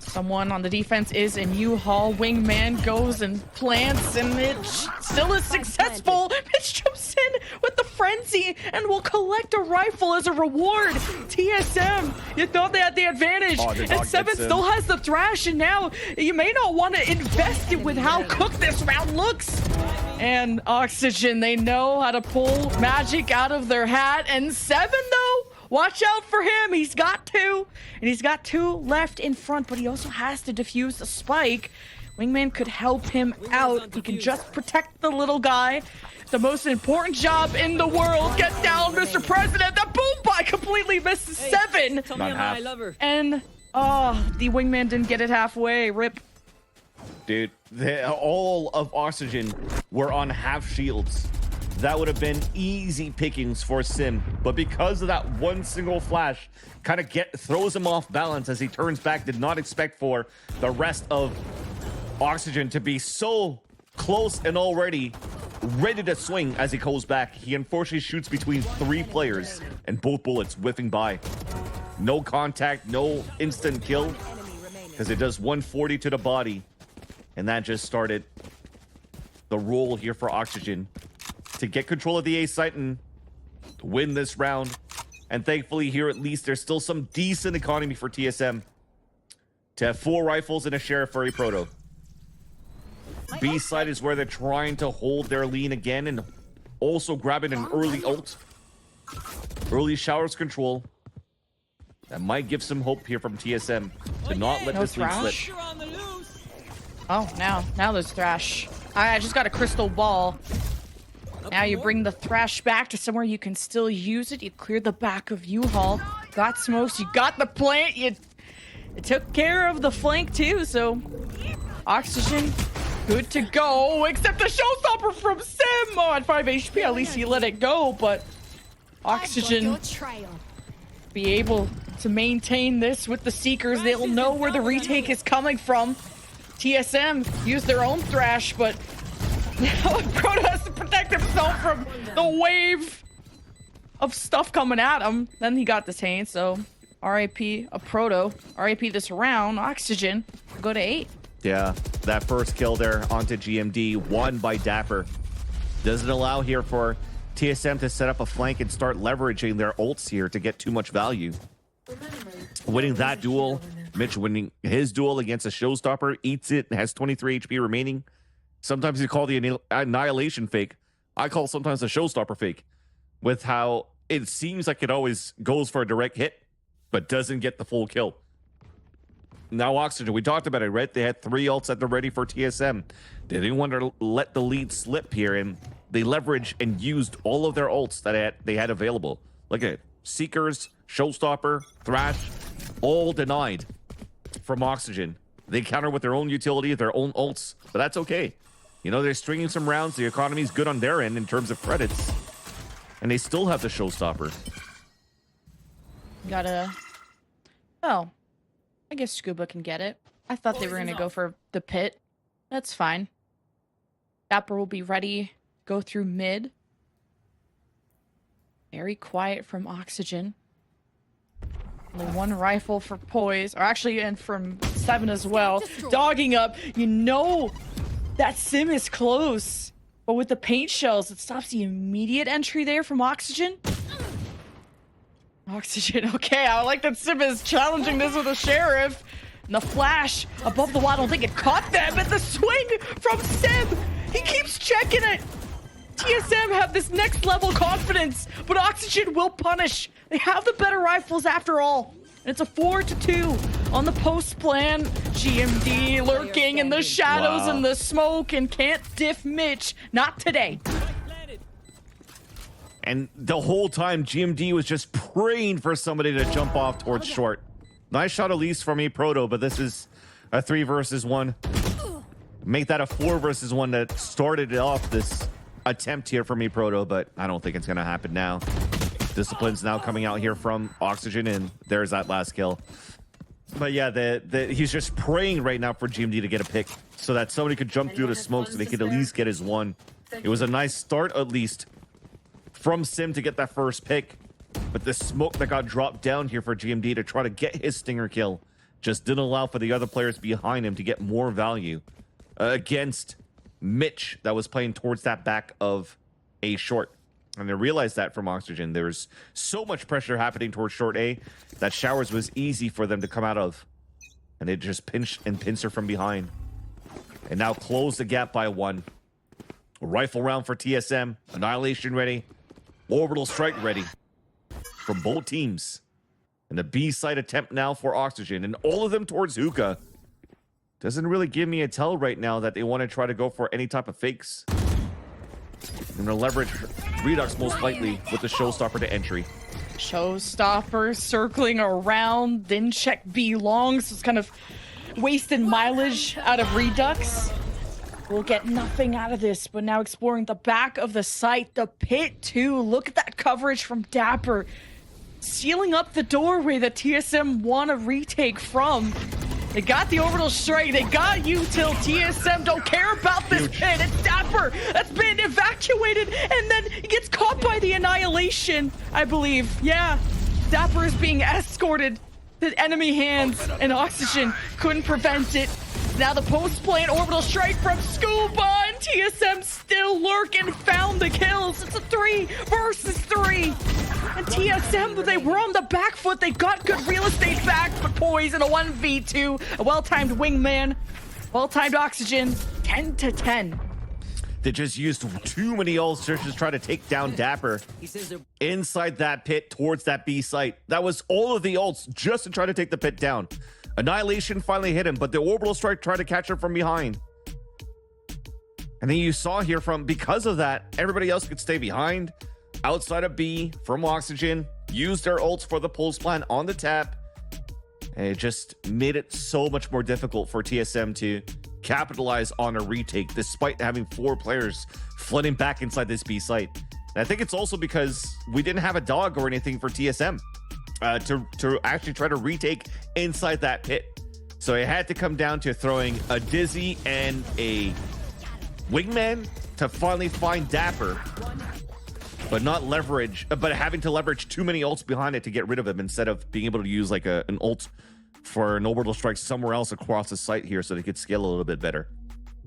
Someone on the defense is in U-Haul. Wingman goes and plants, and it still is successful. Mitch jumps in with the frenzy and will collect a rifle as a reward. TSM, you thought they had the advantage. And Seven still has the thrash, and now you may not want to invest it with how cooked this round looks. And Oxygen, they know how to pull magic out of their hat. And Seven, though, watch out for him. He's got 2, and he's got 2 left in front, but he also has to defuse the spike. Wingman could help him out. He can just protect the little guy. The most important job in the world. Get down, Mr. President. The boom by completely misses 7. Tell me I'm I love her. And, the Wingman didn't get it halfway. Rip. Dude, all of Oxygen were on half shields. That would have been easy pickings for Sim, but because of that one single flash, kind of throws him off balance as he turns back. Did not expect for the rest of Oxygen to be so close and already ready to swing as he goes back. He unfortunately shoots between 3 players and both bullets whiffing by. No contact, no instant kill, because it does 140 to the body, and that just started the roll here for Oxygen to get control of the A site and win this round. And thankfully here, at least, there's still some decent economy for TSM to have 4 rifles and a Sheriff Furry Proto. B side is where they're trying to hold their lean again and also grabbing an early ult. Early showers control. That might give some hope here from TSM to not let this lead slip. Oh, now there's thrash. I just got a crystal ball. Now you bring the thrash back to somewhere you can still use it. You clear the back of U-Haul. Got smokes. You got the plant. You took care of the flank too. So Oxygen, good to go. Except the showstopper from Sim. Oh, at 5 HP, at least he let it go. But Oxygen be able to maintain this with the Seekers. They'll know where the retake is coming from. TSM used their own thrash, but now Proto has to protect himself from the wave of stuff coming at him. Then he got detained, so RIP a Proto. RIP this round. Oxygen go to 8. Yeah, that first kill there onto GMD, won by Dapper. Doesn't allow here for TSM to set up a flank and start leveraging their ults here to get too much value. Winning that duel, Mitch winning his duel against a showstopper, eats it, has 23 HP remaining. Sometimes you call the annihilation fake. I call sometimes a showstopper fake, with how it seems like it always goes for a direct hit, but doesn't get the full kill. Now Oxygen, we talked about it, right? They had 3 ults at the ready for TSM. They didn't want to let the lead slip here, and they leveraged and used all of their ults that they had available. Look at it. Seekers, Showstopper, Thrash, all denied from Oxygen. They counter with their own utility, their own ults, but that's okay. You know, they're stringing some rounds. The economy's good on their end in terms of credits, and they still have the Showstopper. Gotta... Oh. I guess Scuba can get it. I thought they were going to go for the pit. That's fine. Dapper will be ready. Go through mid. Very quiet from Oxygen. Only 1 rifle for Poise. Or actually, and from 7 as well. Dogging up. You know that sim is close. But with the paint shells, it stops the immediate entry there from Oxygen. Oxygen, okay, I like that Sim is challenging this with a sheriff. And the flash above the wall, I don't think it caught them, but the swing from Sim, he keeps checking it. TSM have this next level confidence, but Oxygen will punish. They have the better rifles after all. And it's a 4-2 on the post plan. GMD lurking in the shadows and the smoke and can't diff Mitch. Not today. And the whole time, GMD was just praying for somebody to jump off towards short. Nice shot at least from Proto, but this is a 3 versus 1. Make that a 4 versus 1 that started off this attempt here from Proto, but I don't think it's going to happen now. Discipline's now coming out here from Oxygen, and there's that last kill. But yeah, he's just praying right now for GMD to get a pick so that somebody could jump through the smoke so they could at least get his 1. It was a nice start, at least, from Sim to get that first pick, but the smoke that got dropped down here for GMD to try to get his stinger kill just didn't allow for the other players behind him to get more value against Mitch that was playing towards that back of A short. And they realized that from Oxygen. There's so much pressure happening towards short A that Showers was easy for them to come out of. And they just pinch and pincer from behind. And now close the gap by 1. Rifle round for TSM. Annihilation ready. Orbital strike ready from both teams. And the B side attempt now for Oxygen, and all of them towards Hookah. Doesn't really give me a tell right now that they want to try to go for any type of fakes. I'm going to leverage Redux most likely with the Showstopper to entry. Showstopper circling around, then check B long, so it's kind of wasted mileage out of Redux. We'll get nothing out of this, but now exploring the back of the site, the pit too. Look at that coverage from Dapper. Sealing up the doorway that TSM want to retake from. They got the orbital strike. They got util. TSM don't care about this pit. It's Dapper that's been evacuated, and then he gets caught by the annihilation, I believe. Yeah, Dapper is being escorted to enemy hands, and Oxygen couldn't prevent it. Now the post-plant orbital strike from Scuba, and TSM still lurk and found the kills. It's a 3 versus 3. And TSM, they were on the back foot. They got good real estate back, but Poise in a 1v2. A well-timed wingman. Well-timed Oxygen. 10-10. They just used too many ults to just try to take down Dapper inside that pit towards that B site. That was all of the ults just to try to take the pit down. Annihilation finally hit him, but the orbital strike tried to catch him from behind. And then you saw here because of that, everybody else could stay behind, outside of B, from Oxygen, used their ults for the pulse plan on the tap. And it just made it so much more difficult for TSM to capitalize on a retake, despite having 4 players flooding back inside this B site. And I think it's also because we didn't have a dog or anything for TSM. To actually try to retake inside that pit. So it had to come down to throwing a Dizzy and a Wingman to finally find Dapper, but having to leverage too many ults behind it to get rid of him instead of being able to use like an ult for an orbital strike somewhere else across the site here so they could scale a little bit better.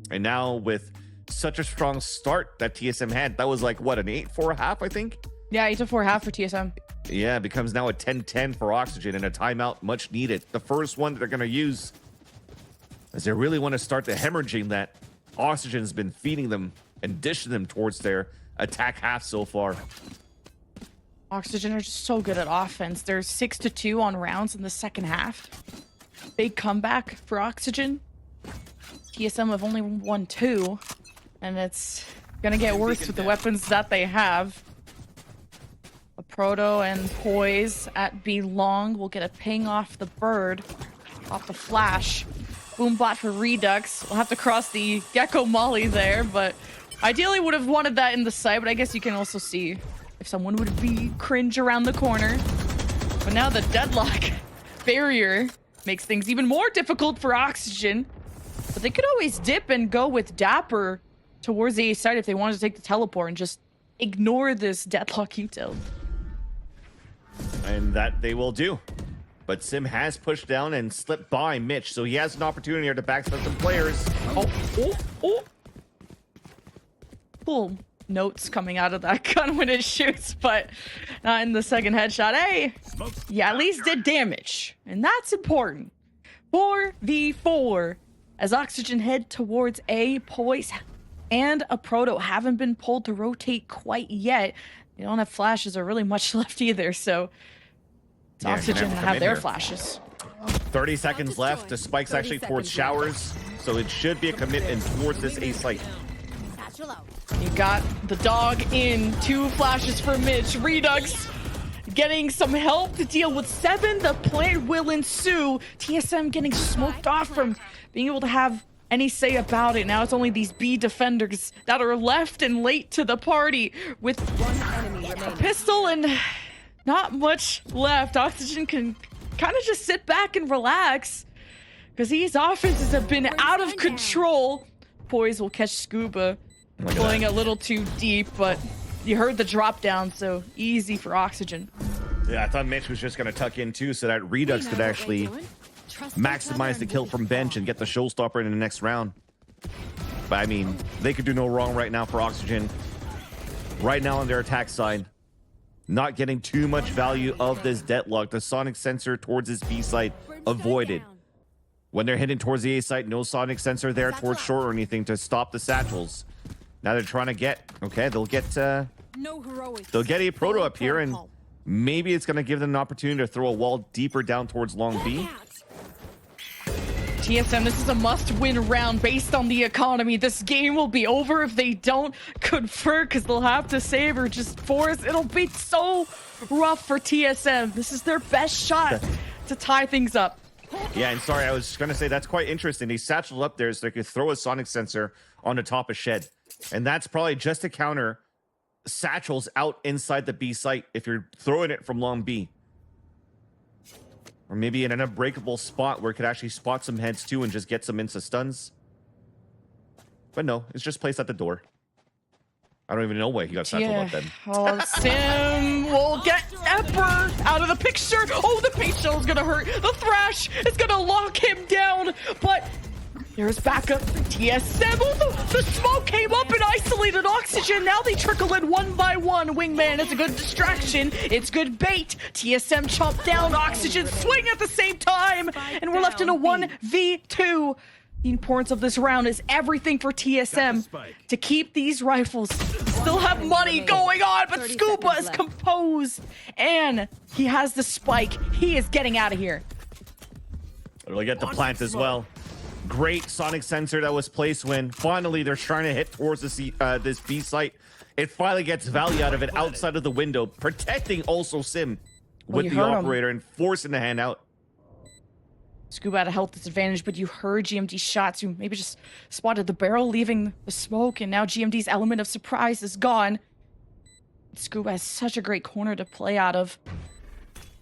And now with such a strong start that TSM had, that was like, what, an 8-4 half, I think? Yeah, 8-4 half for TSM. Yeah, it becomes now a 10-10 for Oxygen and a timeout much needed. The first one that they're going to use as they really want to start the hemorrhaging that Oxygen's been feeding them and dishing them towards their attack half so far. Oxygen are just so good at offense. They're 6-2 on rounds in the second half. Big comeback for Oxygen. TSM have only won 2, and it's gonna get worse with the weapons that they have. A Proto and Poise at B long will get a ping off the bird, off the flash. Boombot for Redux. We'll have to cross the Gecko Molly there, but ideally would have wanted that in the site, but I guess you can also see if someone would be cringe around the corner. But now the deadlock barrier makes things even more difficult for Oxygen. But they could always dip and go with Dapper towards the A side if they wanted to take the teleport and just ignore this deadlock util. And that they will do. But Sim has pushed down and slipped by Mitch, so he has an opportunity here to backstep some players. Oh. Cool notes coming out of that gun when it shoots, but not in the second headshot. Hey, you at least did damage, and that's important. 4v4 as Oxygen head towards A. Poise and a Proto haven't been pulled to rotate quite yet. They don't have flashes or really much left either, so it's Oxygen to have their flashes. 30 seconds left. The spike's actually towards showers, so it should be a commitment towards this A site. Satchel out. You got the dog in, 2 flashes for Mitch. Redux getting some help to deal with 7. The plant will ensue. TSM getting smoked off from being able to have any say about it. Now it's only these B defenders that are left and late to the party with a pistol and not much left. Oxygen can kind of just sit back and relax because these offenses have been out of control. Poise will catch Scuba. Pulling a little too deep, but you heard the drop down, so easy for Oxygen. Yeah, I thought Mitch was just going to tuck in too so that Redux could actually maximize the kill from bench and get the showstopper in the next round. But I mean, they could do no wrong right now for Oxygen. Right now on their attack side, not getting too much value of this deadlock. The sonic sensor towards this B site avoided. When they're heading towards the A site, no sonic sensor there towards short or anything to stop the satchels. Now they're trying to get, okay, they'll get a Proto up here, and maybe it's going to give them an opportunity to throw a wall deeper down towards long B. TSM, this is a must-win round based on the economy. This game will be over if they don't convert because they'll have to save or just force. It'll be so rough for TSM. This is their best shot to tie things up. Yeah, and sorry, I was going to say that's quite interesting. They satcheled up there so they could throw a sonic sensor on the top of Shed. And that's probably just to counter satchels out inside the B site if you're throwing it from long B. Or maybe in an unbreakable spot where it could actually spot some heads too and just get some insta stuns. But no, it's just placed at the door. I don't even know why he got satcheled up then. Oh, Sim will get Emperor out of the picture. Oh, the bait shell is gonna hurt. The Thrash is gonna lock him down. But there's backup. TSM. Oh, the smoke came up and isolated Oxygen. Now they trickle in one by one. Wingman is a good distraction. It's good bait. TSM chopped down. Oxygen swing at the same time. And we're left in a 1v2. The importance of this round is everything for TSM to keep these rifles. Still have money going on, but Scuba is composed. And he has the spike. He is getting out of here. It'll get the plant as well. Great sonic sensor that was placed when finally they're trying to hit towards this B site. It finally gets value out of it outside of the window, protecting also Sim with the operator and forcing the hand out. Scuba had a health disadvantage, but you heard GMD shots. You maybe just spotted the barrel leaving the smoke, and now GMD's element of surprise is gone. Scuba has such a great corner to play out of.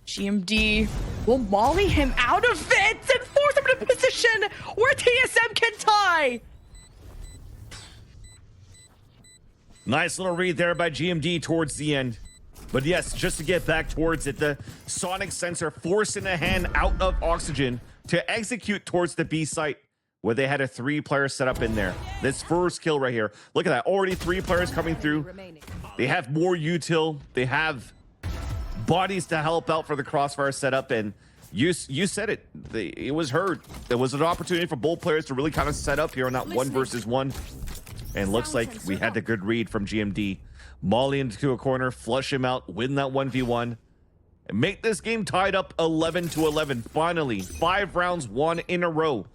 GMD will molly him out of it and force him in a position where TSM can tie. Nice little read there by GMD towards the end. But yes, just to get back towards it, the Sonic sensor forcing a hand out of Oxygen to execute towards the B site, where they had a 3-player setup in there. This first kill right here. Look at that. Already 3 players coming through. They have more util. They have bodies to help out for the crossfire setup. And you said it. It was heard. There was an opportunity for both players to really kind of set up here on that 1 versus 1. And looks like we had the good read from GMD. Molly into a corner, flush him out, win that 1v1. And make this game tied up 11-11. Finally, 5 rounds won in a row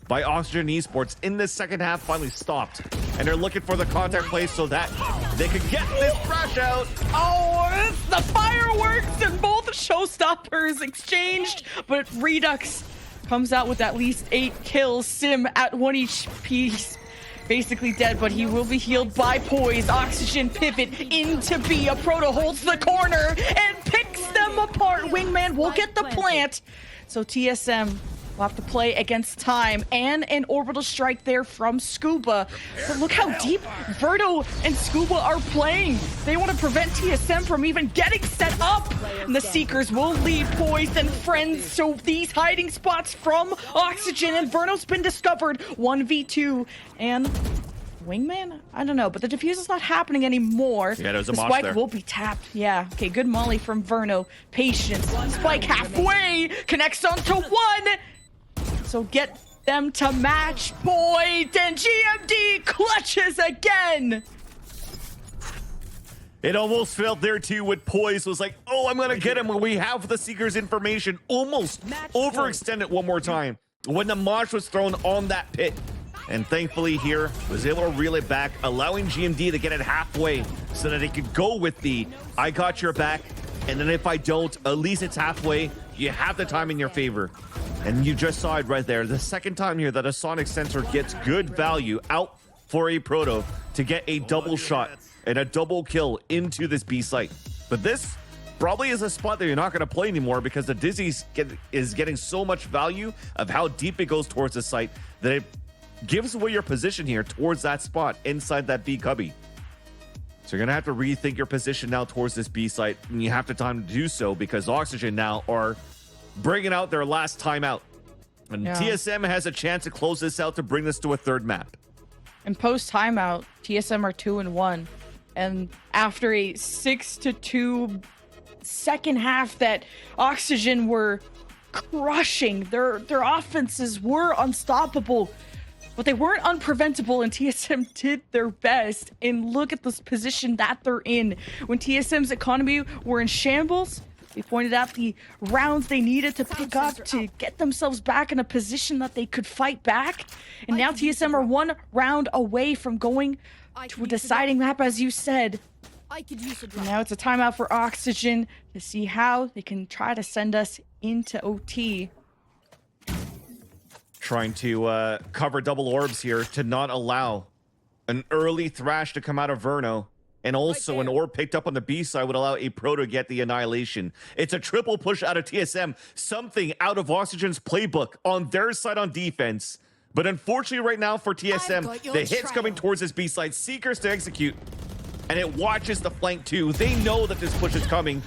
by Oxygen Esports in the second half finally stopped. And they're looking for the contact play so that they could get this crash out. Oh, it's the fireworks and both showstoppers exchanged, but Redux comes out with at least 8 kills. Sim at 1 each piece. Basically dead, but he will be healed by Poise. Oxygen pivot into B. A Proto holds the corner and picks them apart. Wingman will get the plant. So TSM will have to play against time and an orbital strike there from Scuba. But look how deep Verto and Scuba are playing. They want to prevent TSM from even getting set up. And the Seekers will lead Poised and friends. So these hiding spots from Oxygen, and Verto's been discovered. 1v2 and Wingman? I don't know, but the defuse is not happening anymore. Yeah, there's a the mosh spike there. will be tapped. Yeah, okay, good molly from Verno. Patience. Spike halfway, connects onto 1. So get them to match point, and GMD clutches again. It almost felt there too with Poise was like, oh, I'm gonna get him when we have the Seeker's information. Almost overextended one more time when the mosh was thrown on that pit. And thankfully here was able to reel it back, allowing GMD to get it halfway so that it could go with the I got your back, and then if I don't, at least it's halfway. You have the time in your favor. And you just saw it right there. The second time here that a Sonic sensor gets good value out for a Proto to get a double shot and a double kill into this B site. But this probably is a spot that you're not going to play anymore because the Dizzy is getting so much value of how deep it goes towards the site that it gives away your position here towards that spot inside that B cubby. So you're going to have to rethink your position now towards this B site, and you have the time to do so because Oxygen now are bringing out their last timeout. And Yeah. TSM has a chance to close this out to bring this to a 3rd map. And post timeout, TSM are 2-1. And after a 6-2 second half that Oxygen were crushing, their offenses were unstoppable, but they weren't unpreventable, and TSM did their best. And look at this position that they're in. When TSM's economy were in shambles, they pointed out the rounds they needed to pick up to get themselves back in a position that they could fight back. And now TSM are 1 round away from going to a deciding map, as you said. I could use a And drop. now it's a timeout for Oxygen to see how they can try to send us into OT. Trying to cover double orbs here to not allow an early thrash to come out of Verno. And also an orb picked up on the B side would allow a Pro to get the annihilation. It's a triple push out of TSM. Something out of Oxygen's playbook on their side on defense. But unfortunately right now for TSM, got your the hit's trail. coming towards this B side. Seekers to execute. And it watches the flank too. They know that this push is coming.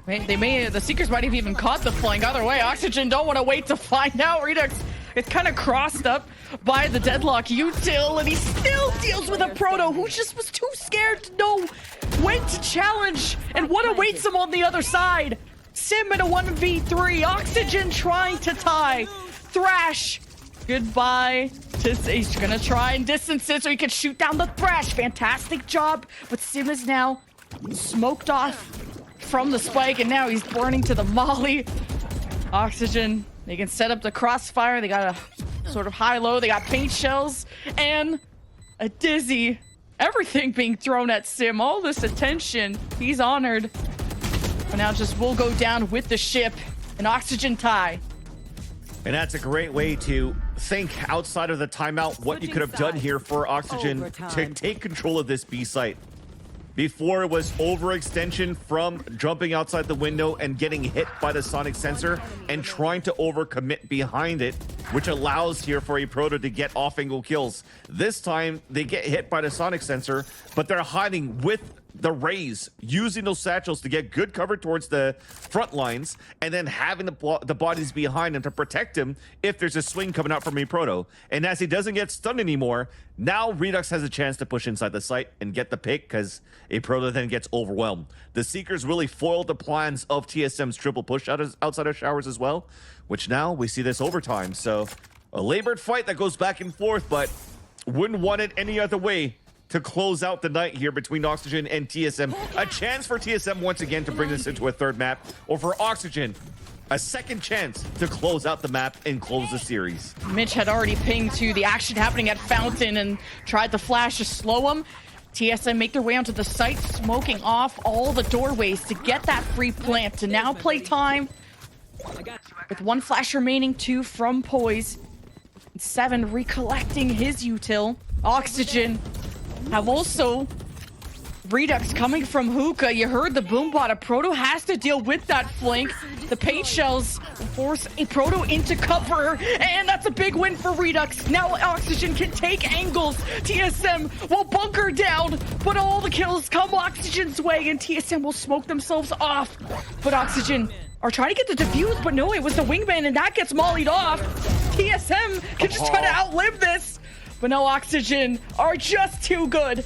The Seekers might have even caught the flank. Either way, Oxygen don't want to wait to find out. Redux is kind of crossed up by the deadlock util, and he still deals with a Proto who just was too scared to know when to challenge and what awaits him on the other side. Sim in a 1v3. Oxygen trying to tie. Thrash. Goodbye. He's gonna try and distance it so he can shoot down the Thrash. Fantastic job. But Sim is now smoked off from the spike, and now he's burning to the molly. Oxygen, they can set up the crossfire. They got a sort of high-low. They got paint shells and a Dizzy. Everything being thrown at Sim. All this attention. He's honored. But now just will go down with the ship. An Oxygen tie. And that's a great way to think outside of the timeout what you could have done here for Oxygen to Overtime. take control of this B site. Before it was overextension from jumping outside the window and getting hit by the Sonic sensor and trying to overcommit behind it which allows here for a Proto to get off-angle kills. This time, they get hit by the sonic sensor, but they're hiding with the rays, using those satchels to get good cover towards the front lines, and then having the bodies behind him to protect him if there's a swing coming out from a Proto. And as he doesn't get stunned anymore, now Redux has a chance to push inside the site and get the pick, because a Proto then gets overwhelmed. The Seekers really foiled the plans of TSM's triple push outside of showers as well, which now we see this overtime. So a labored fight that goes back and forth, but wouldn't want it any other way to close out the night here between Oxygen and TSM. A chance for TSM once again to bring this into a third map, or for Oxygen, a second chance to close out the map and close the series. Mitch had already pinged to the action happening at Fountain and tried the flash to slow him. TSM make their way onto the site, smoking off all the doorways to get that free plant to now play time. With one flash remaining, 2 from Poise. 7 recollecting his util. Oxygen have also Redux coming from Hookah. You heard the boombot. A Proto has to deal with that flank. The paint shells force a Proto into cover, and that's a big win for Redux. Now Oxygen can take angles. TSM will bunker down, but all the kills come Oxygen's way, and TSM will smoke themselves off. But Oxygen are trying to get the defuse, but no, it was the wingman, and that gets mollied off. TSM can just try to outlive this, but no, Oxygen are just too good.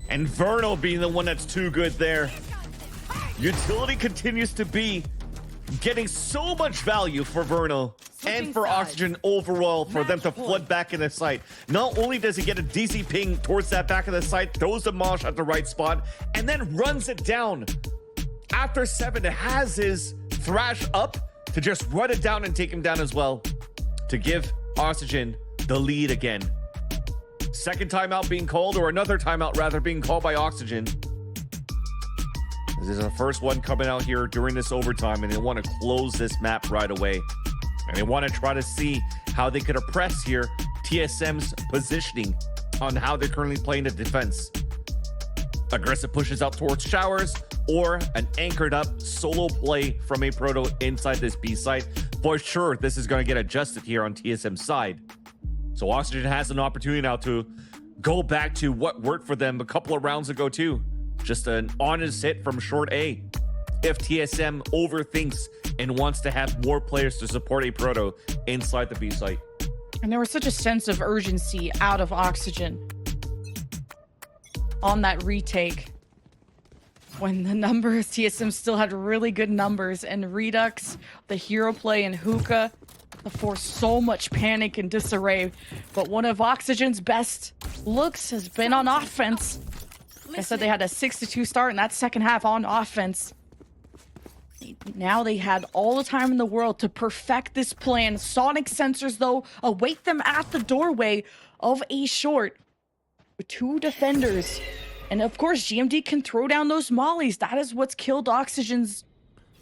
And Verno being the one that's too good there. Utility continues to be getting so much value for Verno and for Oxygen overall, for them to flood back in the site. Not only does he get a DC ping towards that back of the site, throws the Mosh at the right spot, and then runs it down. After 7, has his Thrash up to just run it down and take him down as well, to give Oxygen the lead again. Second timeout being called, or another timeout rather, being called by Oxygen. This is the first one coming out here during this overtime, and they want to close this map right away. And they want to try to see how they could oppress here TSM's positioning on how they're currently playing the defense. Aggressive pushes out towards showers, or an anchored up solo play from a Proto inside this B site. For sure, this is going to get adjusted here on TSM's side. So Oxygen has an opportunity now to go back to what worked for them a couple of rounds ago too. Just an honest hit from short A. If TSM overthinks and wants to have more players to support a Proto inside the B site. And there was such a sense of urgency out of Oxygen on that retake. When the numbers, TSM still had really good numbers, and Redux, the hero play, and Hookah forced so much panic and disarray. But one of Oxygen's best looks has been on offense. I said they had a 6-2 start in that second half on offense. Now they had all the time in the world to perfect this plan. Sonic sensors, though, await them at the doorway of A short with 2 defenders. And of course, GMD can throw down those mollies. That is what's killed Oxygen's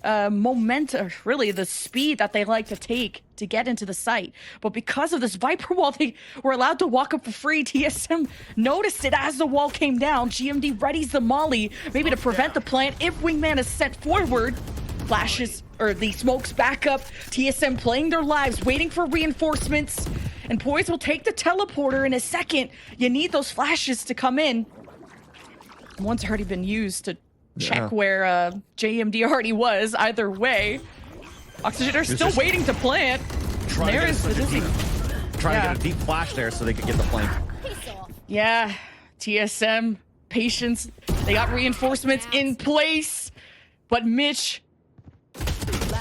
momentum, really the speed that they like to take to get into the site. But because of this Viper wall, they were allowed to walk up for free. TSM noticed it as the wall came down. GMD readies the molly, maybe to prevent the plant if Wingman is sent forward. Flashes, or the smokes back up. TSM playing their lives, waiting for reinforcements. And Poise will take the teleporter in a second. You need those flashes to come in. One's already been used to check where JMD already was. Either way, Oxygen are still waiting to plant. There is the dizzy. Trying to get a deep flash there so they could get the flank. Yeah, TSM, patience. They got reinforcements in place, but Mitch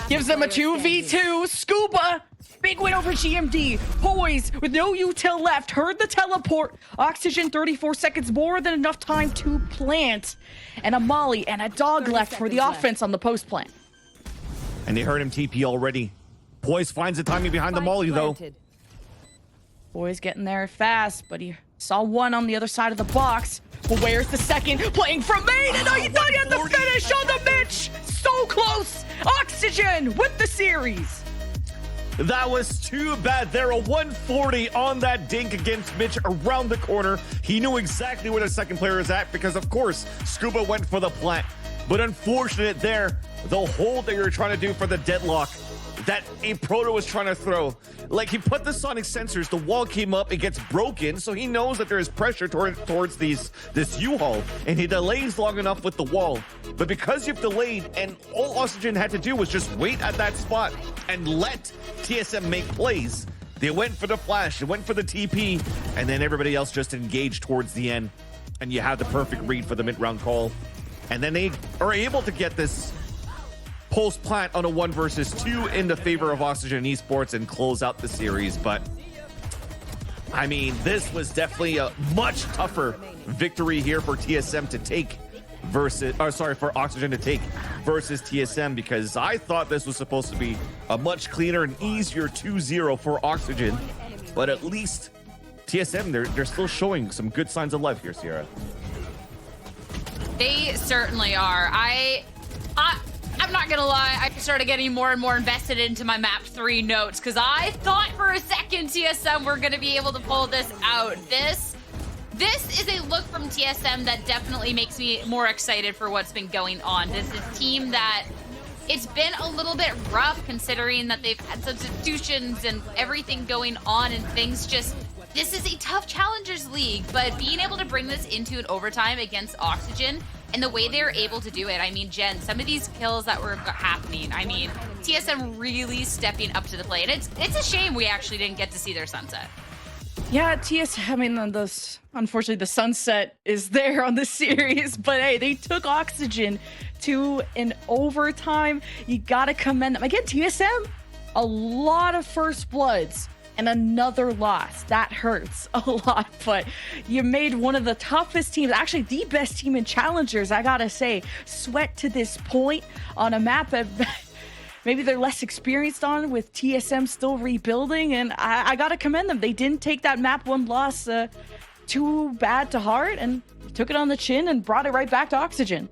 gives them a 2v2. Scuba, big win over GMD. Poise with no util left, heard the teleport. Oxygen, 34 seconds, more than enough time to plant. And a molly and a dog left for the offense on the post plant. And they heard him TP already. Poise finds the timing behind the molly though. Poise getting there fast, but he saw one on the other side of the box. Well, where's the second? Playing from main, and he thought he had the finish on the Mitch. So close. Oxygen with the series. That was too bad there. A 140 on that dink against Mitch around the corner. He knew exactly where the second player is at because, of course, Scuba went for the plant. But unfortunate there, the hold that you're trying to do for the deadlock that a Proto was trying to throw. Like, he put the sonic sensors, the wall came up, it gets broken, so he knows that there is pressure towards this U-Haul, and he delays long enough with the wall. But because you've delayed, and all Oxygen had to do was just wait at that spot and let TSM make plays. They went for the flash, they went for the TP, and then everybody else just engaged towards the end. And you have the perfect read for the mid-round call. And then they are able to get this post plant on a 1 versus 2 in the favor of Oxygen Esports and close out the series. But I mean, this was definitely a much tougher victory here for TSM to take versus, or sorry, for Oxygen to take versus TSM, because I thought this was supposed to be a much cleaner and easier 2-0 for Oxygen. But at least TSM, they're still showing some good signs of life here, Sierra. They certainly are. I'm not gonna lie, I started getting more and more invested into my map 3 notes because I thought for a second TSM were gonna be able to pull this out. This is a look from TSM that definitely makes me more excited for what's been going on. This is a team that it's been a little bit rough considering that they've had substitutions and everything going on and things just, this is a tough Challengers League, but being able to bring this into an overtime against Oxygen and the way they're able to do it, I mean, Jen, some of these kills that were happening, I mean, TSM really stepping up to the plate. It's a shame we actually didn't get to see their sunset. Yeah, TSM, I mean, unfortunately, the sunset is there on the series, but hey, they took Oxygen to an overtime. You gotta commend them. Again, TSM, a lot of first bloods and another loss. That hurts a lot, but you made one of the toughest teams, actually the best team in Challengers, I gotta say, sweat to this point on a map that maybe they're less experienced on, with TSM still rebuilding, and I gotta commend them. They didn't take that map 1 loss too bad to heart and took it on the chin and brought it right back to Oxygen.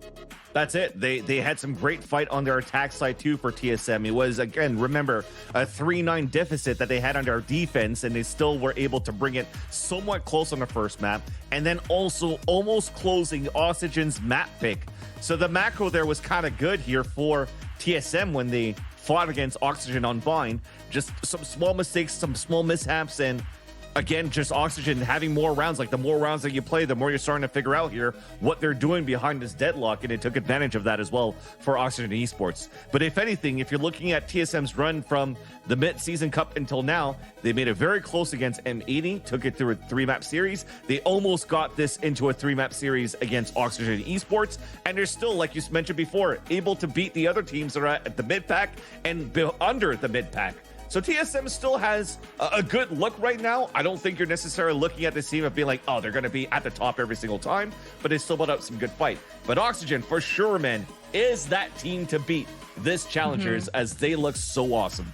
That's it. They had some great fight on their attack side too for TSM. It was, again, remember, a 3-9 deficit that they had on their defense, and they still were able to bring it somewhat close on the first map, and then also almost closing Oxygen's map pick. So the macro there was kind of good here for TSM when they fought against Oxygen on Bind. Just some small mistakes, some small mishaps, and again, just Oxygen having more rounds. Like, the more rounds that you play, the more you're starting to figure out here what they're doing behind this deadlock, and it took advantage of that as well for Oxygen Esports. But if anything, if you're looking at TSM's run from the mid-season cup until now, they made it very close against M80, took it through a 3-map series. They almost got this into a 3-map series against Oxygen Esports, and they're still, like you mentioned before, able to beat the other teams that are at the mid-pack and under the mid-pack. So TSM still has a good look right now. I don't think you're necessarily looking at this team and being like, oh, they're going to be at the top every single time, but they still put up some good fight. But Oxygen, for sure, man, is that team to beat this Challengers, as they look so awesome.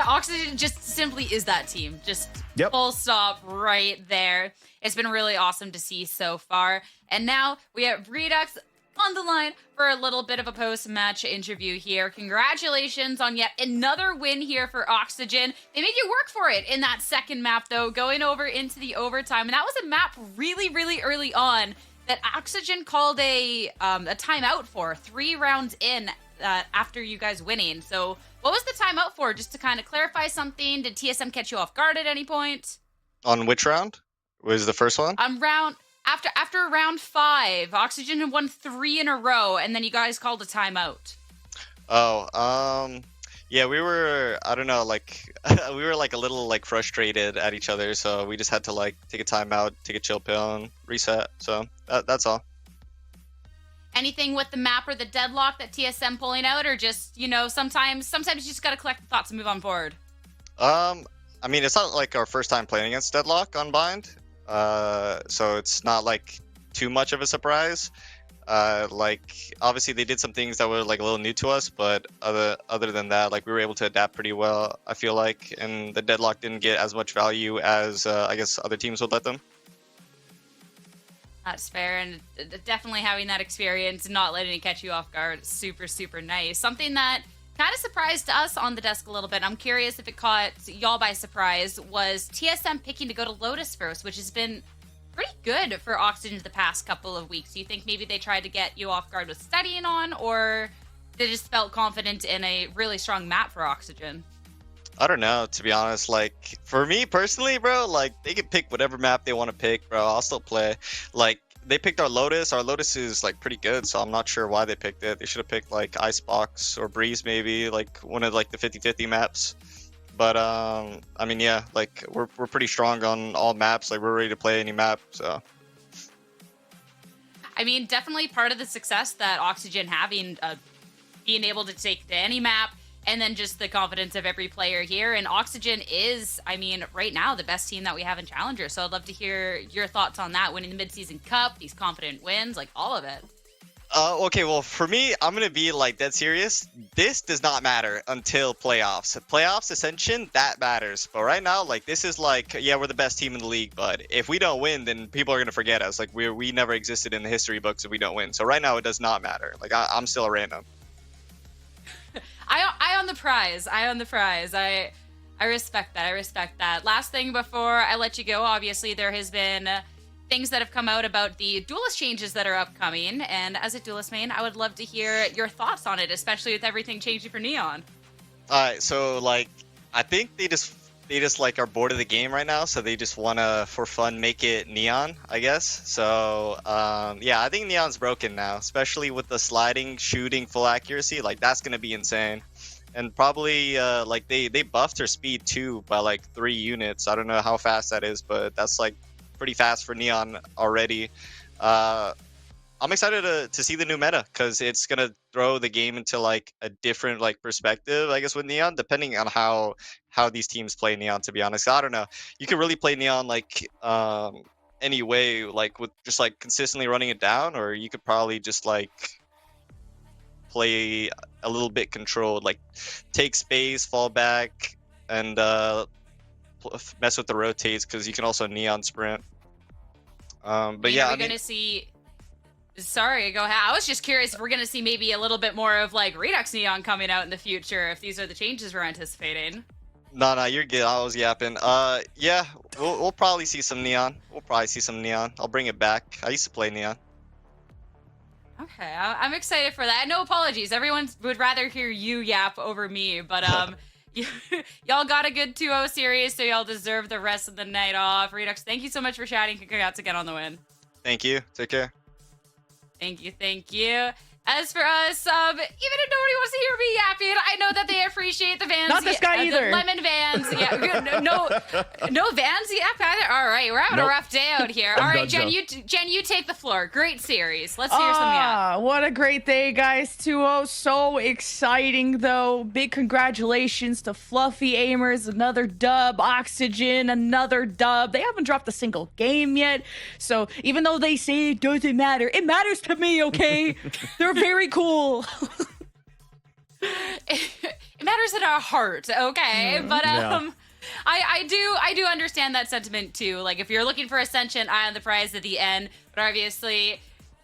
Oxygen just simply is that team. Just Yep. Full stop right there. It's been really awesome to see so far. And now we have Redux on the line for a little bit of a post-match interview here. Congratulations on yet another win here for Oxygen. They made you work for it in that second map, though, going over into the overtime. And that was a map really, really early on that Oxygen called a timeout for 3 rounds in after you guys winning. So what was the timeout for? Just to kind of clarify something, did TSM catch you off guard at any point? On which round? Was the first one? After round 5, Oxygen had won 3 in a row, and then you guys called a timeout. Yeah, we were, I don't know, like, we were like a little like frustrated at each other, so we just had to like take a timeout, take a chill pill, and reset. So that's all. Anything with the map or the deadlock that TSM pulling out, or just, you know, sometimes you just gotta collect the thoughts and move on forward? I mean, it's not like our first time playing against deadlock on Bind. So it's not like too much of a surprise. Like, obviously they did some things that were like a little new to us, but other than that, like, we were able to adapt pretty well, I feel like, and the deadlock didn't get as much value as I guess other teams would let them. That's fair, and definitely having that experience and not letting it catch you off guard, super, super nice. Something that kind of surprised us on the desk a little bit, I'm curious if it caught y'all by surprise, was TSM picking to go to Lotus first, which has been pretty good for Oxygen the past couple of weeks. Do you think maybe they tried to get you off guard with studying on, or they just felt confident in a really strong map for Oxygen. I don't know, to be honest. Like, for me personally, bro, like, they can pick whatever map they want to pick, bro. I'll still play. Like, they picked our Lotus. Our Lotus is, like, pretty good, so I'm not sure why they picked it. They should have picked, like, Icebox or Breeze, maybe, like, one of, like, the 50-50 maps. But, I mean, yeah, like, we're pretty strong on all maps. Like, we're ready to play any map, so. I mean, definitely part of the success that Oxygen having, being able to take to any map, and then just the confidence of every player here. And Oxygen is, I mean, right now, the best team that we have in Challenger. So I'd love to hear your thoughts on that, winning the midseason cup, these confident wins, like all of it. Okay, well, for me, I'm going to be, like, dead serious. This does not matter until playoffs. Playoffs, Ascension, that matters. But right now, like, this is like, yeah, we're the best team in the league, but if we don't win, then people are going to forget us. Like, we never existed in the history books if we don't win. So right now, it does not matter. Like, I'm still a random. I on the prize. I on the prize. I respect that. I respect that. Last thing before I let you go, obviously there has been things that have come out about the duelist changes that are upcoming. And as a duelist main, I would love to hear your thoughts on it, especially with everything changing for Neon. Alright, so like, I think they just like are bored of the game right now, so they just wanna, for fun, make it Neon, I guess. So yeah, I think Neon's broken now, especially with the sliding, shooting, full accuracy. Like, that's gonna be insane. And probably like they buffed her speed too by like 3 units. I don't know how fast that is, but that's like pretty fast for Neon already. I'm excited to see the new meta, because it's gonna throw the game into like a different like perspective, I guess, with Neon, depending on how these teams play Neon. To be honest, I don't know. You can really play Neon like any way, like with just like consistently running it down, or you could probably just like play a little bit controlled, like take space, fall back, and mess with the rotates, because you can also Neon sprint. But yeah, we're gonna see. Sorry, go ahead. I was just curious if we're gonna see maybe a little bit more of like Redux Neon coming out in the future, if these are the changes we're anticipating. No, you're good. I was yapping. Yeah, we'll probably see some Neon. I'll bring it back. I used to play Neon. Okay, I'm excited for that. No apologies. Everyone would rather hear you yap over me, but y'all got a good 2-0 series, so y'all deserve the rest of the night off. Redux, thank you so much for chatting. Congrats again on the win. Thank you. Take care. Thank you. As for us, even if nobody wants to hear me yapping, I know that they appreciate the Vans. Not this guy either. The lemon Vans. Yeah, no Vans yap either. All right, we're having a rough day out here. All right, Jen, you take the floor. Great series. Let's hear some yap. What a great day, guys. 2-0. So exciting, though. Big congratulations to Fluffy Aimers. Another dub. Oxygen, another dub. They haven't dropped a single game yet. So even though they say it doesn't matter, it matters to me, okay? They're very cool. It matters in our heart, okay? But Yeah. I do understand that sentiment too. Like, if you're looking for Ascension, eye on the prize at the end. But obviously,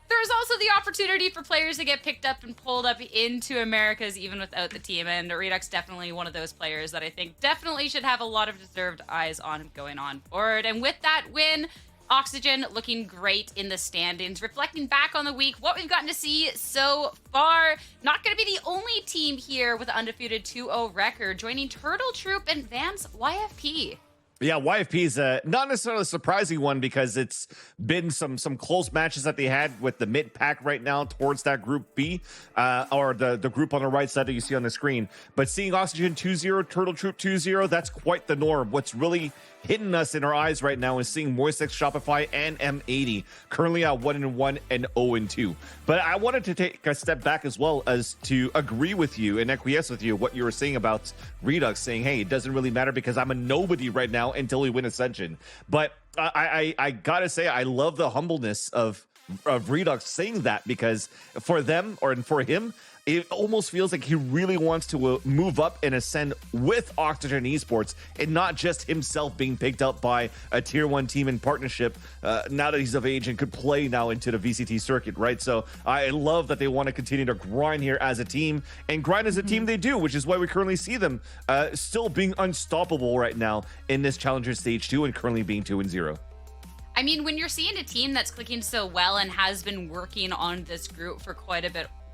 there's also the opportunity for players to get picked up and pulled up into Americas even without the team. And Redux definitely one of those players that I think definitely should have a lot of deserved eyes on going on forward. And with that win, Oxygen looking great in the standings. Reflecting back on the week, what we've gotten to see so far, not going to be the only team here with an undefeated 2-0 record, joining Turtle Troop and Vans YFP. Yeah, YFP is not necessarily a surprising one, because it's been some close matches that they had with the mid pack right now towards that group B, or the group on the right side that you see on the screen. But seeing Oxygen 2-0, Turtle Troop 2-0, that's quite the norm. What's really hitting us in our eyes right now is seeing Moisex, Shopify, and M80 currently at 1-1 and 0-2. But I wanted to take a step back as well as to agree with you and acquiesce with you what you were saying about Redux, saying, hey, it doesn't really matter because I'm a nobody right now until we win Ascension. But I gotta say, I love the humbleness of Redux saying that, because for them, or for him, it almost feels like he really wants to move up and ascend with Oxygen Esports, and not just himself being picked up by a tier 1 team in partnership now that he's of age and could play now into the VCT circuit, right? So I love that they want to continue to grind here as a team, and grind as a team they do, which is why we currently see them still being unstoppable right now in this Challenger Stage 2 and currently being 2-0. I mean, when you're seeing a team that's clicking so well and has been working on this group for quite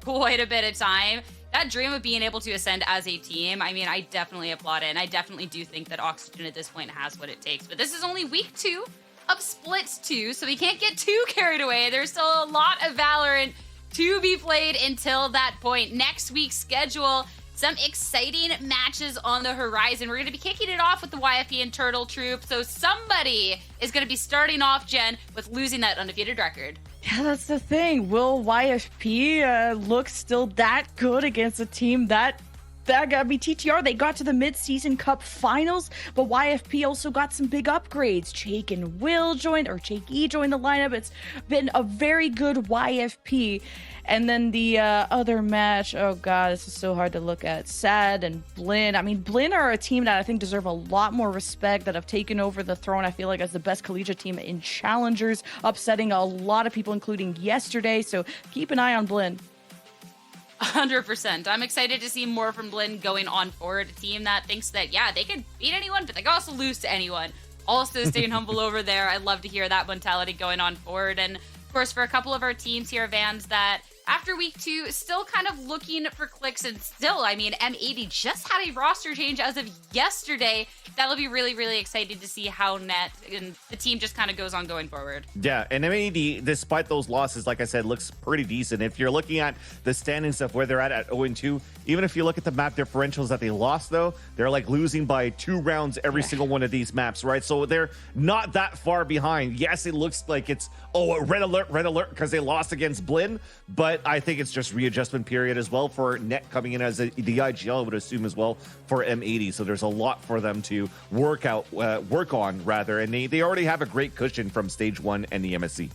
quite a bit of time. That dream of being able to ascend as a team, I mean, I definitely applaud it. And I definitely do think that Oxygen at this point has what it takes. But this is only week 2 of Splits 2, so we can't get too carried away. There's still a lot of Valorant to be played until that point. Next week's schedule, some exciting matches on the horizon. We're going to be kicking it off with the YFP and Turtle Troop. So somebody is going to be starting off, Jen, with losing that undefeated record. Yeah, that's the thing. Will YFP look still that good against a team that got me TTR? They got to the mid-season cup finals, but YFP also got some big upgrades. Jake E joined the lineup. It's been a very good YFP. And then the other match, oh god, this is so hard to look at. Sad and Blinn. I mean, Blinn are a team that I think deserve a lot more respect, that have taken over the throne, I feel like, as the best collegiate team in Challengers, upsetting a lot of people, including yesterday. So keep an eye on Blinn. 100%. I'm excited to see more from Blinn going on forward. A team that thinks that, yeah, they can beat anyone, but they can also lose to anyone. Also staying humble over there. I love to hear that mentality going on forward. And of course, for a couple of our teams here, Vans, that after week 2, still kind of looking for clicks, and still, I mean, M80 just had a roster change as of yesterday. That'll be really, really excited to see how Net and the team just kind of goes on going forward. Yeah, and M80, despite those losses, like I said, looks pretty decent. If you're looking at the standings of where they're at 0-2, even if you look at the map differentials that they lost, though, they're like losing by 2 rounds every single one of these maps, right? So they're not that far behind. Yes, it looks like it's, a red alert, because they lost against Blinn, but I think it's just readjustment period as well for Net coming in as the IGL, I would assume, as well for M80. So there's a lot for them to work on, and they already have a great cushion from stage 1 and the MSC.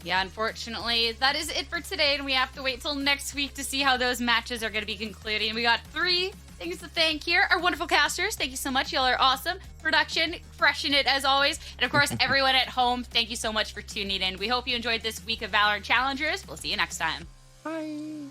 Yeah, unfortunately, that is it for today, and we have to wait till next week to see how those matches are going to be concluding. We got 3 things to thank here. Our wonderful casters, thank you so much. Y'all are awesome. Production, crushing it as always. And of course, everyone at home, thank you so much for tuning in. We hope you enjoyed this week of VALORANT Challengers. We'll see you next time. Bye.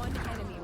One enemy